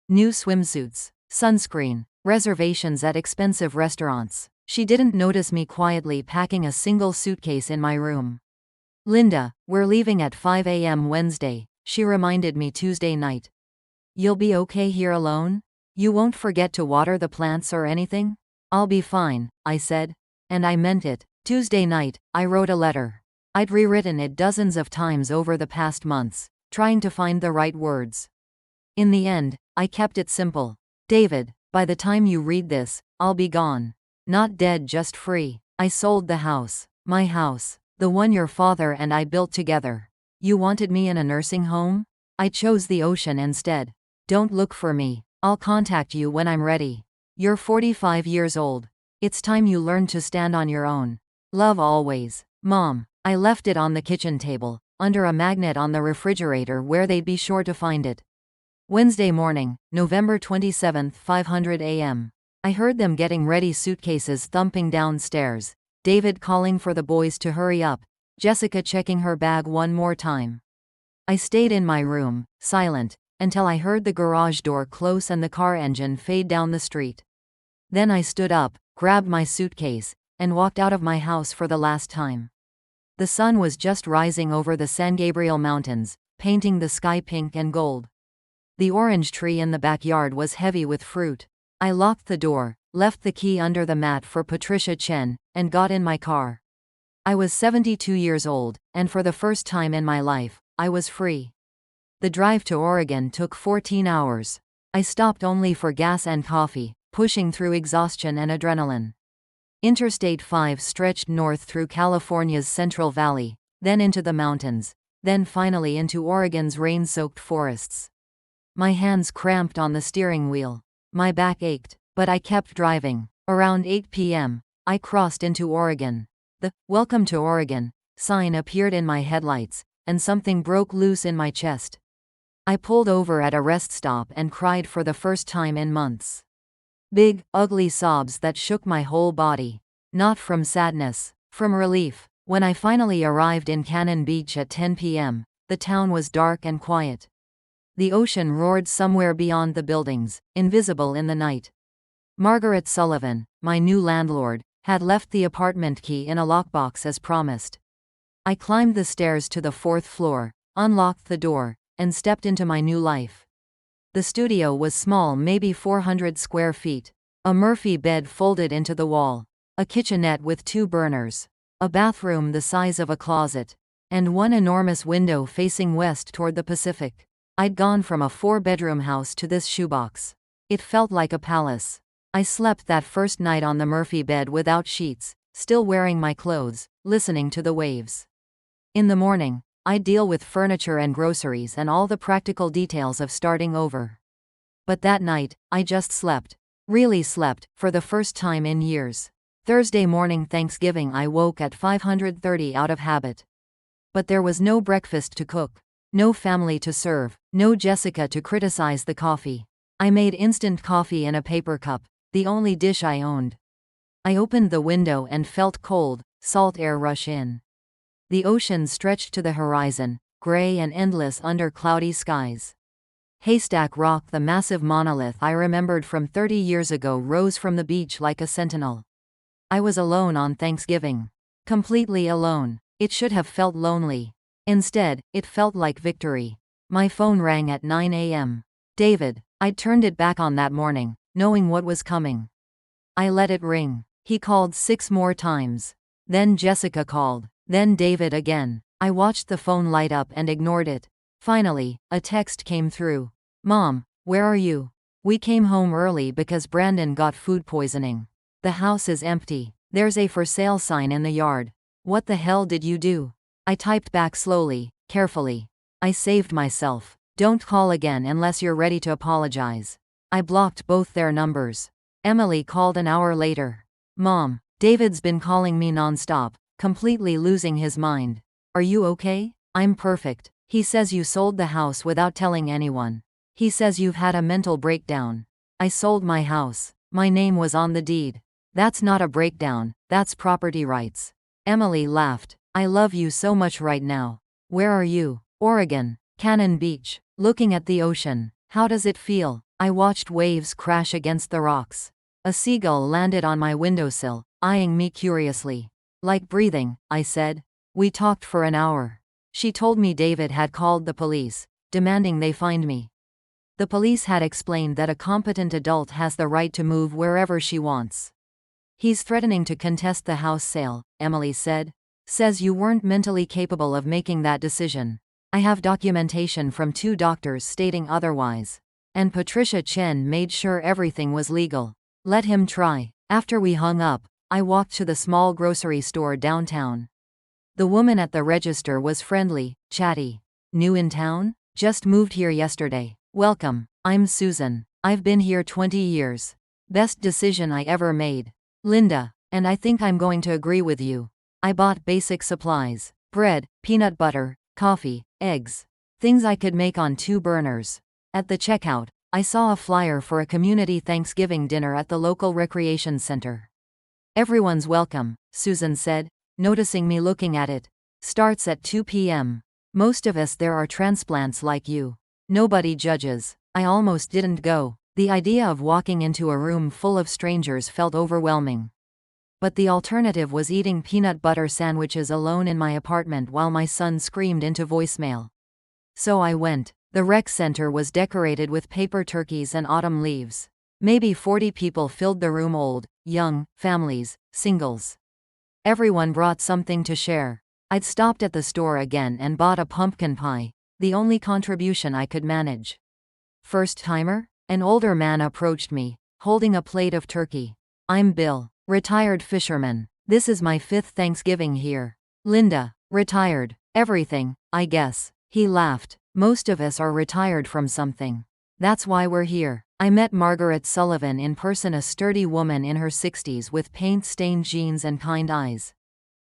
[SPEAKER 2] New swimsuits, sunscreen, reservations at expensive restaurants. She didn't notice me quietly packing a single suitcase in my room. "Linda, we're leaving at 5 a.m. Wednesday," she reminded me Tuesday night. "You'll be okay here alone? You won't forget to water the plants or anything?" "I'll be fine," I said. And I meant it. Tuesday night, I wrote a letter. I'd rewritten it dozens of times over the past months, trying to find the right words. In the end, I kept it simple. David, by the time you read this, I'll be gone. Not dead, just free. I sold the house. My house. The one your father and I built together. You wanted me in a nursing home? I chose the ocean instead. Don't look for me. I'll contact you when I'm ready. You're 45 years old. It's time you learned to stand on your own. Love always. Mom. I left it on the kitchen table, under a magnet on the refrigerator where they'd be sure to find it. Wednesday morning, November 27, 500 a.m. I heard them getting ready, suitcases thumping downstairs, David calling for the boys to hurry up, Jessica checking her bag one more time. I stayed in my room, silent, until I heard the garage door close and the car engine fade down the street. Then I stood up, grabbed my suitcase, and walked out of my house for the last time. The sun was just rising over the San Gabriel Mountains, painting the sky pink and gold. The orange tree in the backyard was heavy with fruit. I locked the door, left the key under the mat for Patricia Chen, and got in my car. I was 72 years old, and for the first time in my life, I was free. The drive to Oregon took 14 hours. I stopped only for gas and coffee, pushing through exhaustion and adrenaline. Interstate 5 stretched north through California's Central Valley, then into the mountains, then finally into Oregon's rain-soaked forests. My hands cramped on the steering wheel. My back ached, but I kept driving. Around 8 p.m., I crossed into Oregon. The "Welcome to Oregon" sign appeared in my headlights, and something broke loose in my chest. I pulled over at a rest stop and cried for the first time in months. Big, ugly sobs that shook my whole body. Not from sadness, from relief. When I finally arrived in Cannon Beach at 10 p.m., the town was dark and quiet. The ocean roared somewhere beyond the buildings, invisible in the night. Margaret Sullivan, my new landlord, had left the apartment key in a lockbox as promised. I climbed the stairs to the 4th floor, unlocked the door, and stepped into my new life. The studio was small, maybe 400 square feet. A Murphy bed folded into the wall. A kitchenette with 2 burners. A bathroom the size of a closet. And one enormous window facing west toward the Pacific. I'd gone from a 4-bedroom house to this shoebox. It felt like a palace. I slept that first night on the Murphy bed without sheets, still wearing my clothes, listening to the waves. In the morning, I'd deal with furniture and groceries and all the practical details of starting over. But that night, I just slept. Really slept, for the first time in years. Thursday morning, Thanksgiving, I woke at 5:30 out of habit. But there was no breakfast to cook. No family to serve, no Jessica to criticize the coffee. I made instant coffee in a paper cup, the only dish I owned. I opened the window and felt cold, salt air rush in. The ocean stretched to the horizon, gray and endless under cloudy skies. Haystack Rock, the massive monolith I remembered from 30 years ago, rose from the beach like a sentinel. I was alone on Thanksgiving. Completely alone. It should have felt lonely. Instead, it felt like victory. My phone rang at 9 a.m. David. I'd turned it back on that morning, knowing what was coming. I let it ring. He called 6 more times. Then Jessica called. Then David again. I watched the phone light up and ignored it. Finally, a text came through. Mom, where are you? We came home early because Brandon got food poisoning. The house is empty. There's a for sale sign in the yard. What the hell did you do? I typed back slowly, carefully. I saved myself. Don't call again unless you're ready to apologize. I blocked both their numbers. Emily called an hour later. Mom, David's been calling me nonstop, completely losing his mind. Are you okay? I'm perfect. He says you sold the house without telling anyone. He says you've had a mental breakdown. I sold my house. My name was on the deed. That's not a breakdown, that's property rights. Emily laughed. I love you so much right now. Where are you? Oregon. Cannon Beach. Looking at the ocean. How does it feel? I watched waves crash against the rocks. A seagull landed on my windowsill, eyeing me curiously. Like breathing, I said. We talked for an hour. She told me David had called the police, demanding they find me. The police had explained that a competent adult has the right to move wherever she wants. He's threatening to contest the house sale, Emily said. Says you weren't mentally capable of making that decision. I have documentation from 2 doctors stating otherwise. And Patricia Chen made sure everything was legal. Let him try. After we hung up, I walked to the small grocery store downtown. The woman at the register was friendly, chatty. New in town? Just moved here yesterday. Welcome. I'm Susan. I've been here 20 years. Best decision I ever made. Linda. And I think I'm going to agree with you. I bought basic supplies. Bread, peanut butter, coffee, eggs. Things I could make on 2 burners. At the checkout, I saw a flyer for a community Thanksgiving dinner at the local recreation center. Everyone's welcome, Susan said, noticing me looking at it. Starts at 2 p.m. Most of us there are transplants like you. Nobody judges. I almost didn't go. The idea of walking into a room full of strangers felt overwhelming. But the alternative was eating peanut butter sandwiches alone in my apartment while my son screamed into voicemail. So I went. The rec center was decorated with paper turkeys and autumn leaves. Maybe 40 people filled the room, old, young, families, singles. Everyone brought something to share. I'd stopped at the store again and bought a pumpkin pie, the only contribution I could manage. First timer? An older man approached me, holding a plate of turkey. I'm Bill, retired fisherman. This is my 5th Thanksgiving here. Linda, retired. Everything, I guess. He laughed. Most of us are retired from something. That's why we're here. I met Margaret Sullivan in person, a sturdy woman in her 60s with paint-stained jeans and kind eyes.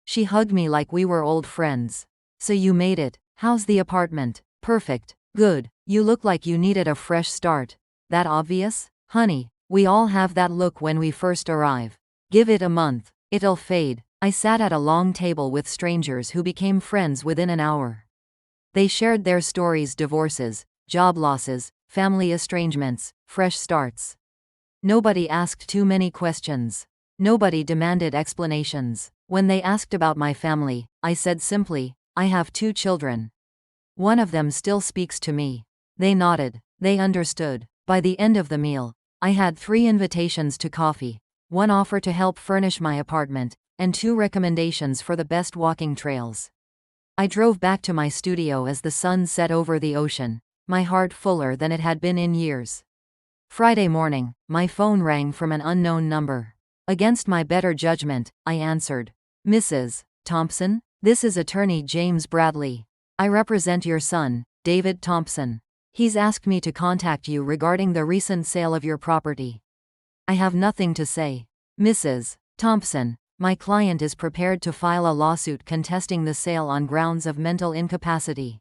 [SPEAKER 2] She hugged me like we were old friends. So you made it. How's the apartment? Perfect. Good. You look like you needed a fresh start. That obvious? Honey, we all have that look when we first arrive. Give it a month. It'll fade. I sat at a long table with strangers who became friends within an hour. They shared their stories: divorces, job losses, family estrangements, fresh starts. Nobody asked too many questions. Nobody demanded explanations. When they asked about my family, I said simply, I have 2 children. One of them still speaks to me. They nodded. They understood. By the end of the meal, I had 3 invitations to coffee, 1 offer to help furnish my apartment, and 2 recommendations for the best walking trails. I drove back to my studio as the sun set over the ocean, my heart fuller than it had been in years. Friday morning, my phone rang from an unknown number. Against my better judgment, I answered. Mrs. Thompson? This is attorney James Bradley. I represent your son, David Thompson. He's asked me to contact you regarding the recent sale of your property. I have nothing to say. Mrs. Thompson, my client is prepared to file a lawsuit contesting the sale on grounds of mental incapacity.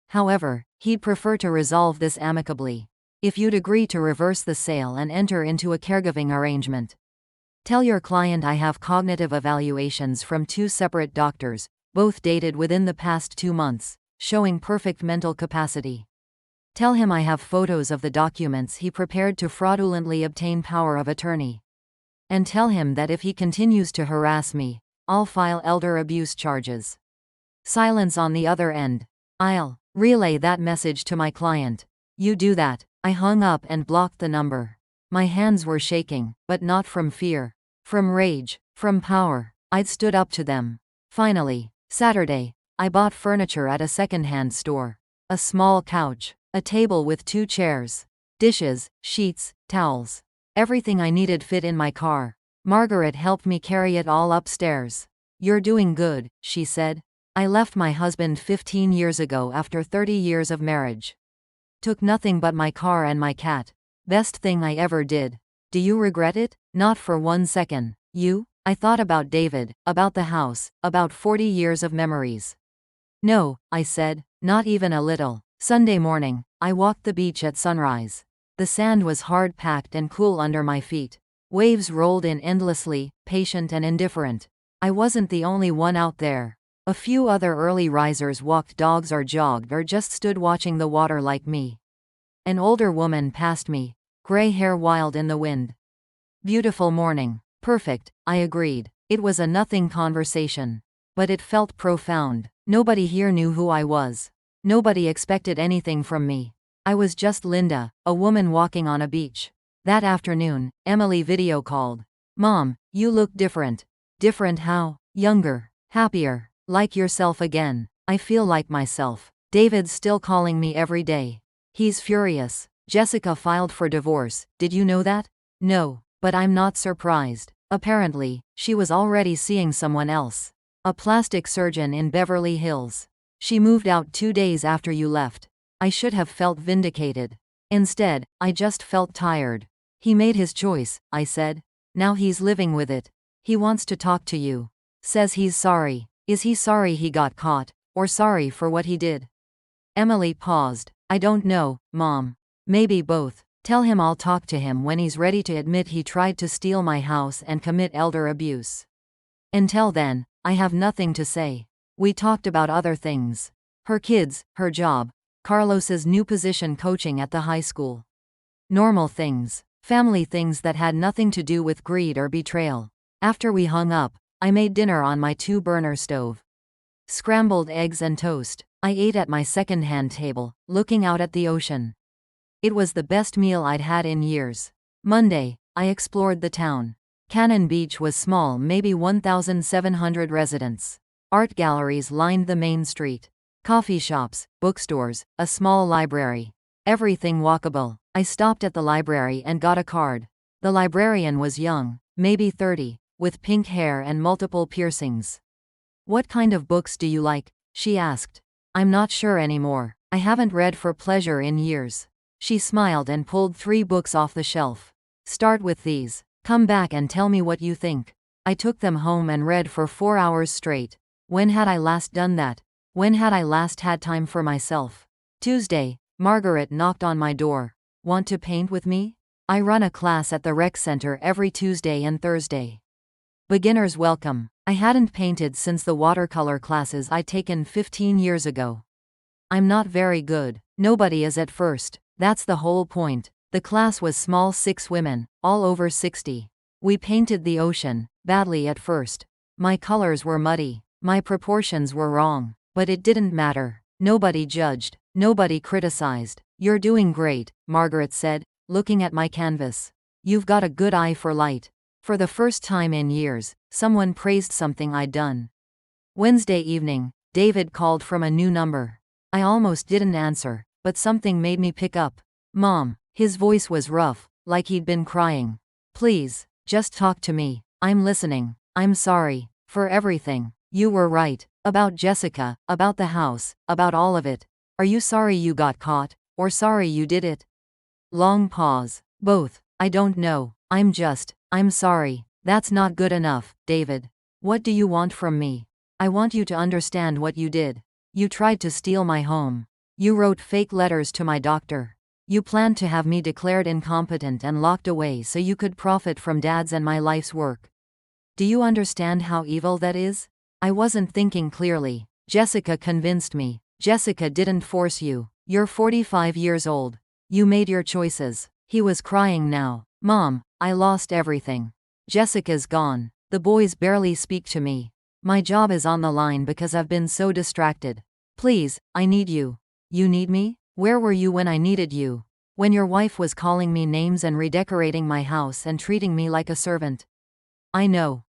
[SPEAKER 2] However, he'd prefer to resolve this amicably. If you'd agree to reverse the sale and enter into a caregiving arrangement. Tell your client I have cognitive evaluations from 2 separate doctors, both dated within the past 2 months, showing perfect mental capacity. Tell him I have photos of the documents he prepared to fraudulently obtain power of attorney. And tell him that if he continues to harass me, I'll file elder abuse charges. Silence on the other end. I'll relay that message to my client. You do that. I hung up and blocked the number. My hands were shaking, but not from fear. From rage. From power. I'd stood up to them. Finally, Saturday, I bought furniture at a second-hand store. A small couch. A table with 2 chairs. Dishes, sheets, towels. Everything I needed fit in my car. Margaret helped me carry it all upstairs. You're doing good, she said. I left my husband 15 years ago after 30 years of marriage. Took nothing but my car and my cat. Best thing I ever did. Do you regret it? Not for 1 second. You? I thought about David, about the house, about 40 years of memories. No, I said, not even a little. Sunday morning, I walked the beach at sunrise. The sand was hard-packed and cool under my feet. Waves rolled in endlessly, patient and indifferent. I wasn't the only one out there. A few other early risers walked dogs or jogged or just stood watching the water like me. An older woman passed me, gray hair wild in the wind. Beautiful morning. Perfect, I agreed. It was a nothing conversation. But it felt profound. Nobody here knew who I was. Nobody expected anything from me. I was just Linda, a woman walking on a beach. That afternoon, Emily video called. Mom, you look different. Different how? Younger. Happier. Like yourself again. I feel like myself. David's still calling me every day. He's furious. Jessica filed for divorce, did you know that? No, but I'm not surprised. Apparently, she was already seeing someone else. A plastic surgeon in Beverly Hills. She moved out 2 days after you left. I should have felt vindicated. Instead, I just felt tired. He made his choice, I said. Now he's living with it. He wants to talk to you. Says he's sorry. Is he sorry he got caught, or sorry for what he did? Emily paused. I don't know, Mom. Maybe both. Tell him I'll talk to him when he's ready to admit he tried to steal my house and commit elder abuse. Until then, I have nothing to say. We talked about other things. Her kids, her job, Carlos's new position coaching at the high school. Normal things. Family things that had nothing to do with greed or betrayal. After we hung up, I made dinner on my 2-burner stove. Scrambled eggs and toast. I ate at my second-hand table, looking out at the ocean. It was the best meal I'd had in years. Monday, I explored the town. Cannon Beach was small, maybe 1,700 residents. Art galleries lined the main street. Coffee shops, bookstores, a small library. Everything walkable. I stopped at the library and got a card. The librarian was young, maybe 30, with pink hair and multiple piercings. What kind of books do you like? She asked. I'm not sure anymore. I haven't read for pleasure in years. She smiled and pulled 3 books off the shelf. Start with these. Come back and tell me what you think. I took them home and read for 4 hours straight. When had I last done that? When had I last had time for myself? Tuesday, Margaret knocked on my door. Want to paint with me? I run a class at the rec center every Tuesday and Thursday. Beginners welcome. I hadn't painted since the watercolor classes I'd taken 15 years ago. I'm not very good. Nobody is at first. That's the whole point. The class was small, 6 women, all over 60. We painted the ocean, badly at first. My colors were muddy. My proportions were wrong. But it didn't matter. Nobody judged. Nobody criticized. You're doing great, Margaret said, looking at my canvas. You've got a good eye for light. For the first time in years, someone praised something I'd done. Wednesday evening, David called from a new number. I almost didn't answer, but something made me pick up. Mom. His voice was rough, like he'd been crying. Please, just talk to me. I'm listening. I'm sorry. For everything. You were right. About Jessica, about the house, about all of it. Are you sorry you got caught, or sorry you did it? Long pause. Both. I don't know. I'm sorry. That's not good enough, David. What do you want from me? I want you to understand what you did. You tried to steal my home. You wrote fake letters to my doctor. You planned to have me declared incompetent and locked away so you could profit from Dad's and my life's work. Do you understand how evil that is? I wasn't thinking clearly. Jessica convinced me. Jessica didn't force you. You're 45 years old. You made your choices. He was crying now. Mom, I lost everything. Jessica's gone. The boys barely speak to me. My job is on the line because I've been so distracted. Please, I need you. You need me? Where were you when I needed you? When your wife was calling me names and redecorating my house and treating me like a servant. I know,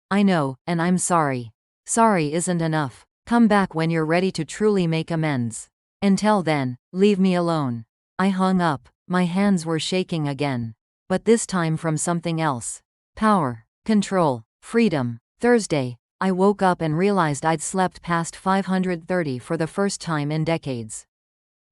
[SPEAKER 2] and I'm sorry. Sorry isn't enough. Come back when you're ready to truly make amends. Until then, leave me alone. I hung up. My hands were shaking again. But this time from something else. Power, control, freedom. Thursday, I woke up and realized I'd slept past 530 for the first time in decades.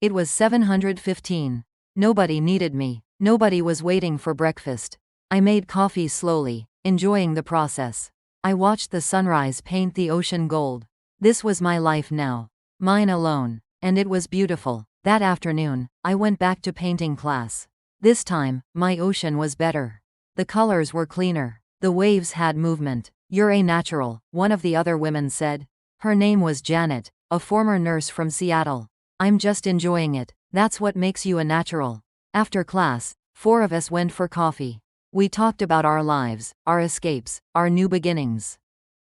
[SPEAKER 2] It was 715. Nobody needed me. Nobody was waiting for breakfast. I made coffee slowly, enjoying the process. I watched the sunrise paint the ocean gold. This was my life now. Mine alone. And it was beautiful. That afternoon, I went back to painting class. This time, my ocean was better. The colors were cleaner. The waves had movement. You're a natural, one of the other women said. Her name was Janet, a former nurse from Seattle. I'm just enjoying it. That's what makes you a natural. After class, 4 of us went for coffee. We talked about our lives, our escapes, our new beginnings.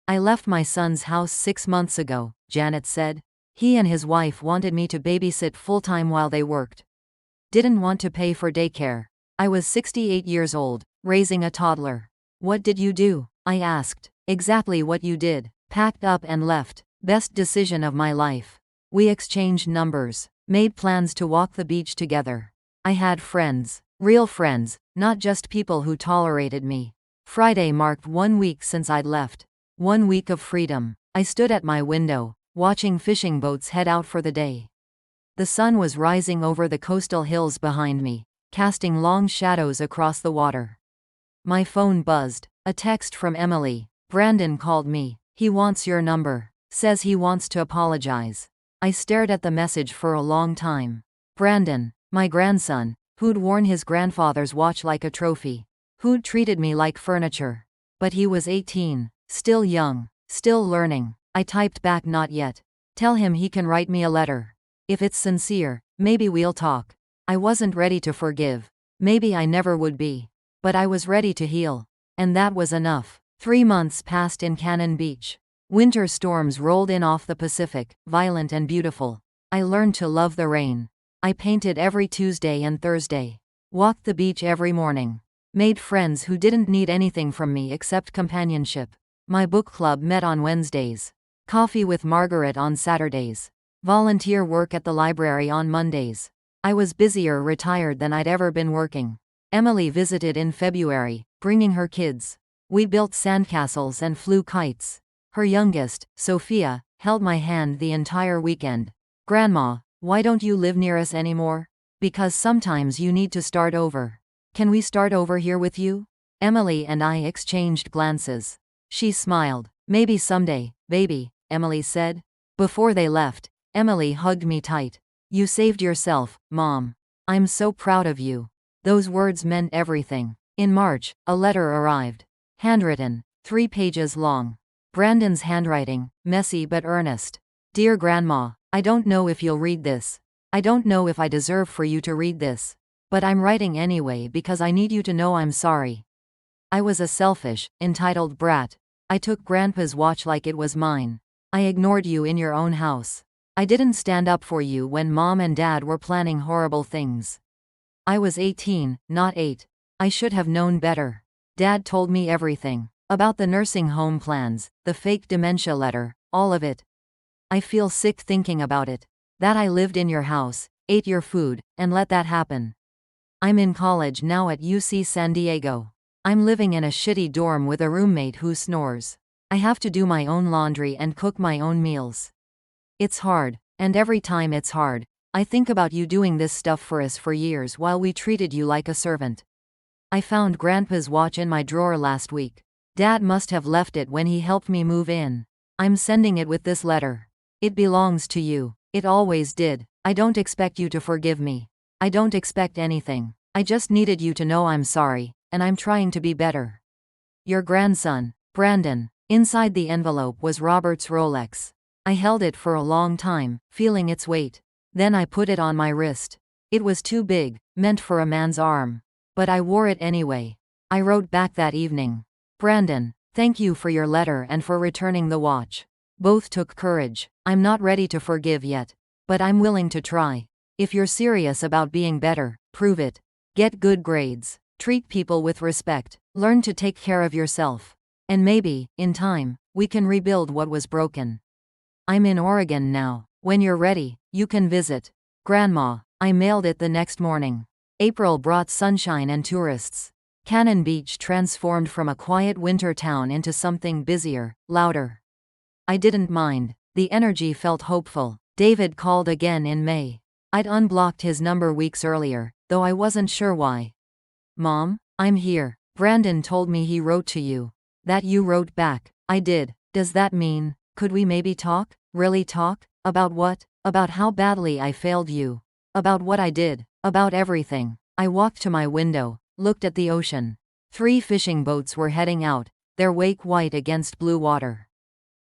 [SPEAKER 2] I left my son's house 6 months ago, Janet said. He and his wife wanted me to babysit full-time while they worked. Didn't want to pay for daycare. I was 68 years old, raising a toddler. What did you do? I asked. Exactly what you did. Packed up and left. Best decision of my life. We exchanged numbers, made plans to walk the beach together. I had friends, real friends, not just people who tolerated me. Friday marked 1 week since I'd left. 1 week of freedom. I stood at my window, watching fishing boats head out for the day. The sun was rising over the coastal hills behind me, casting long shadows across the water. My phone buzzed. A text from Emily. Brandon called me. He wants your number. Says he wants to apologize. I stared at the message for a long time. Brandon, my grandson, who'd worn his grandfather's watch like a trophy, who'd treated me like furniture. But he was 18, still young, still learning. I typed back, not yet. Tell him he can write me a letter. If it's sincere, maybe we'll talk. I wasn't ready to forgive. Maybe I never would be. But I was ready to heal. And that was enough. 3 months passed in Cannon Beach. Winter storms rolled in off the Pacific, violent and beautiful. I learned to love the rain. I painted every Tuesday and Thursday. Walked the beach every morning. Made friends who didn't need anything from me except companionship. My book club met on Wednesdays. Coffee with Margaret on Saturdays. Volunteer work at the library on Mondays. I was busier retired than I'd ever been working. Emily visited in February, bringing her kids. We built sandcastles and flew kites. Her youngest, Sophia, held my hand the entire weekend. Grandma, why don't you live near us anymore? Because sometimes you need to start over. Can we start over here with you? Emily and I exchanged glances. She smiled. Maybe someday, baby, Emily said. Before they left, Emily hugged me tight. You saved yourself, Mom. I'm so proud of you. Those words meant everything. In March, a letter arrived. Handwritten, 3 pages long. Brandon's handwriting, messy but earnest. Dear Grandma, I don't know if you'll read this. I don't know if I deserve for you to read this. But I'm writing anyway because I need you to know I'm sorry. I was a selfish, entitled brat. I took Grandpa's watch like it was mine. I ignored you in your own house. I didn't stand up for you when Mom and Dad were planning horrible things. I was 18, not 8. I should have known better. Dad told me everything. About the nursing home plans, the fake dementia letter, all of it. I feel sick thinking about it. That I lived in your house, ate your food, and let that happen. I'm in college now at UC San Diego. I'm living in a shitty dorm with a roommate who snores. I have to do my own laundry and cook my own meals. It's hard, and every time it's hard, I think about you doing this stuff for us for years while we treated you like a servant. I found Grandpa's watch in my drawer last week. Dad must have left it when he helped me move in. I'm sending it with this letter. It belongs to you. It always did. I don't expect you to forgive me. I don't expect anything. I just needed you to know I'm sorry, and I'm trying to be better. Your grandson, Brandon. Inside the envelope was Robert's Rolex. I held it for a long time, feeling its weight. Then I put it on my wrist. It was too big, meant for a man's arm. But I wore it anyway. I wrote back that evening. Brandon, thank you for your letter and for returning the watch. Both took courage. I'm not ready to forgive yet. But I'm willing to try. If you're serious about being better, prove it. Get good grades. Treat people with respect. Learn to take care of yourself. And maybe, in time, we can rebuild what was broken. I'm in Oregon now. When you're ready, you can visit. Grandma. I mailed it the next morning. April brought sunshine and tourists. Cannon Beach transformed from a quiet winter town into something busier, louder. I didn't mind. The energy felt hopeful. David called again in May. I'd unblocked his number weeks earlier, though I wasn't sure why. Mom, I'm here. Brandon told me he wrote to you. That you wrote back. I did. Does that mean, could we maybe talk? Really talk? About what? About how badly I failed you. About what I did. About everything. I walked to my window, looked at the ocean. 3 fishing boats were heading out, their wake white against blue water.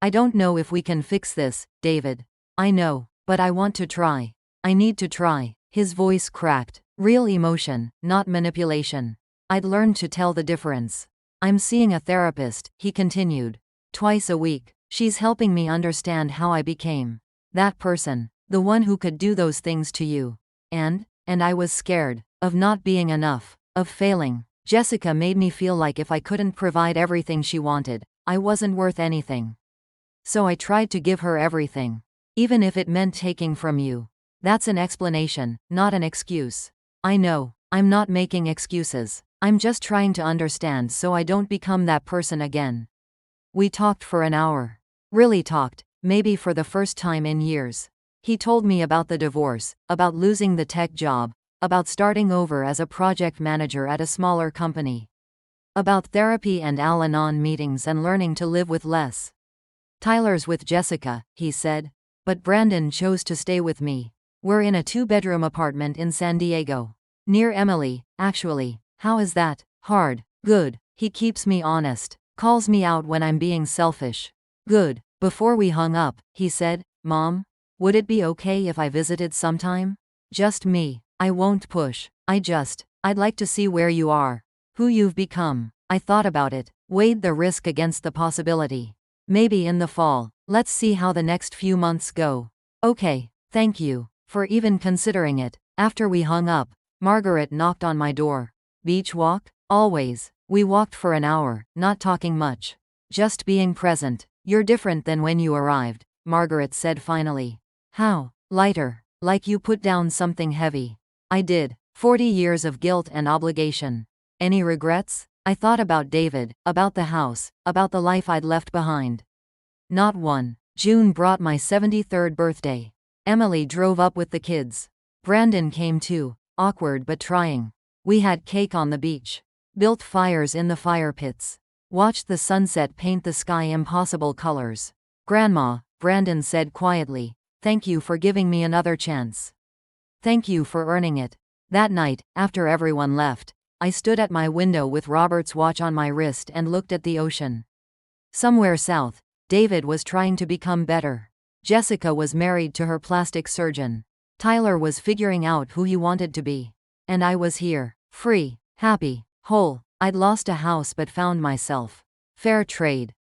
[SPEAKER 2] I don't know if we can fix this, David. I know, but I want to try. I need to try. His voice cracked. Real emotion, not manipulation. I'd learned to tell the difference. I'm seeing a therapist, he continued. Twice a week. She's helping me understand how I became that person, the one who could do those things to you. And I was scared of not being enough, of failing. Jessica made me feel like if I couldn't provide everything she wanted, I wasn't worth anything. So I tried to give her everything. Even if it meant taking from you. That's an explanation, not an excuse. I know. I'm not making excuses. I'm just trying to understand so I don't become that person again. We talked for an hour. Really talked, maybe for the first time in years. He told me about the divorce, about losing the tech job, about starting over as a project manager at a smaller company. About therapy and Al-Anon meetings and learning to live with less. Tyler's with Jessica, he said. But Brandon chose to stay with me. We're in a 2-bedroom apartment in San Diego. Near Emily, actually. How is that? Hard. Good. He keeps me honest. Calls me out when I'm being selfish. Good. Before we hung up, he said, Mom, would it be okay if I visited sometime? Just me. I won't push. I'd like to see where you are. Who you've become. I thought about it. Weighed the risk against the possibility. Maybe in the fall. Let's see how the next few months go. Okay. Thank you. For even considering it. After we hung up, Margaret knocked on my door. Beach walk? Always. We walked for an hour, not talking much. Just being present. You're different than when you arrived, Margaret said finally. How? Lighter. Like you put down something heavy. I did. 40 years of guilt and obligation. Any regrets? I thought about David, about the house, about the life I'd left behind. Not one. June brought my 73rd birthday. Emily drove up with the kids. Brandon came too, awkward but trying. We had cake on the beach. Built fires in the fire pits. Watched the sunset paint the sky impossible colors. Grandma, Brandon said quietly, thank you for giving me another chance. Thank you for earning it. That night, after everyone left, I stood at my window with Robert's watch on my wrist and looked at the ocean. Somewhere south, David was trying to become better. Jessica was married to her plastic surgeon. Tyler was figuring out who he wanted to be. And I was here, free, happy, whole. I'd lost a house but found myself. Fair trade.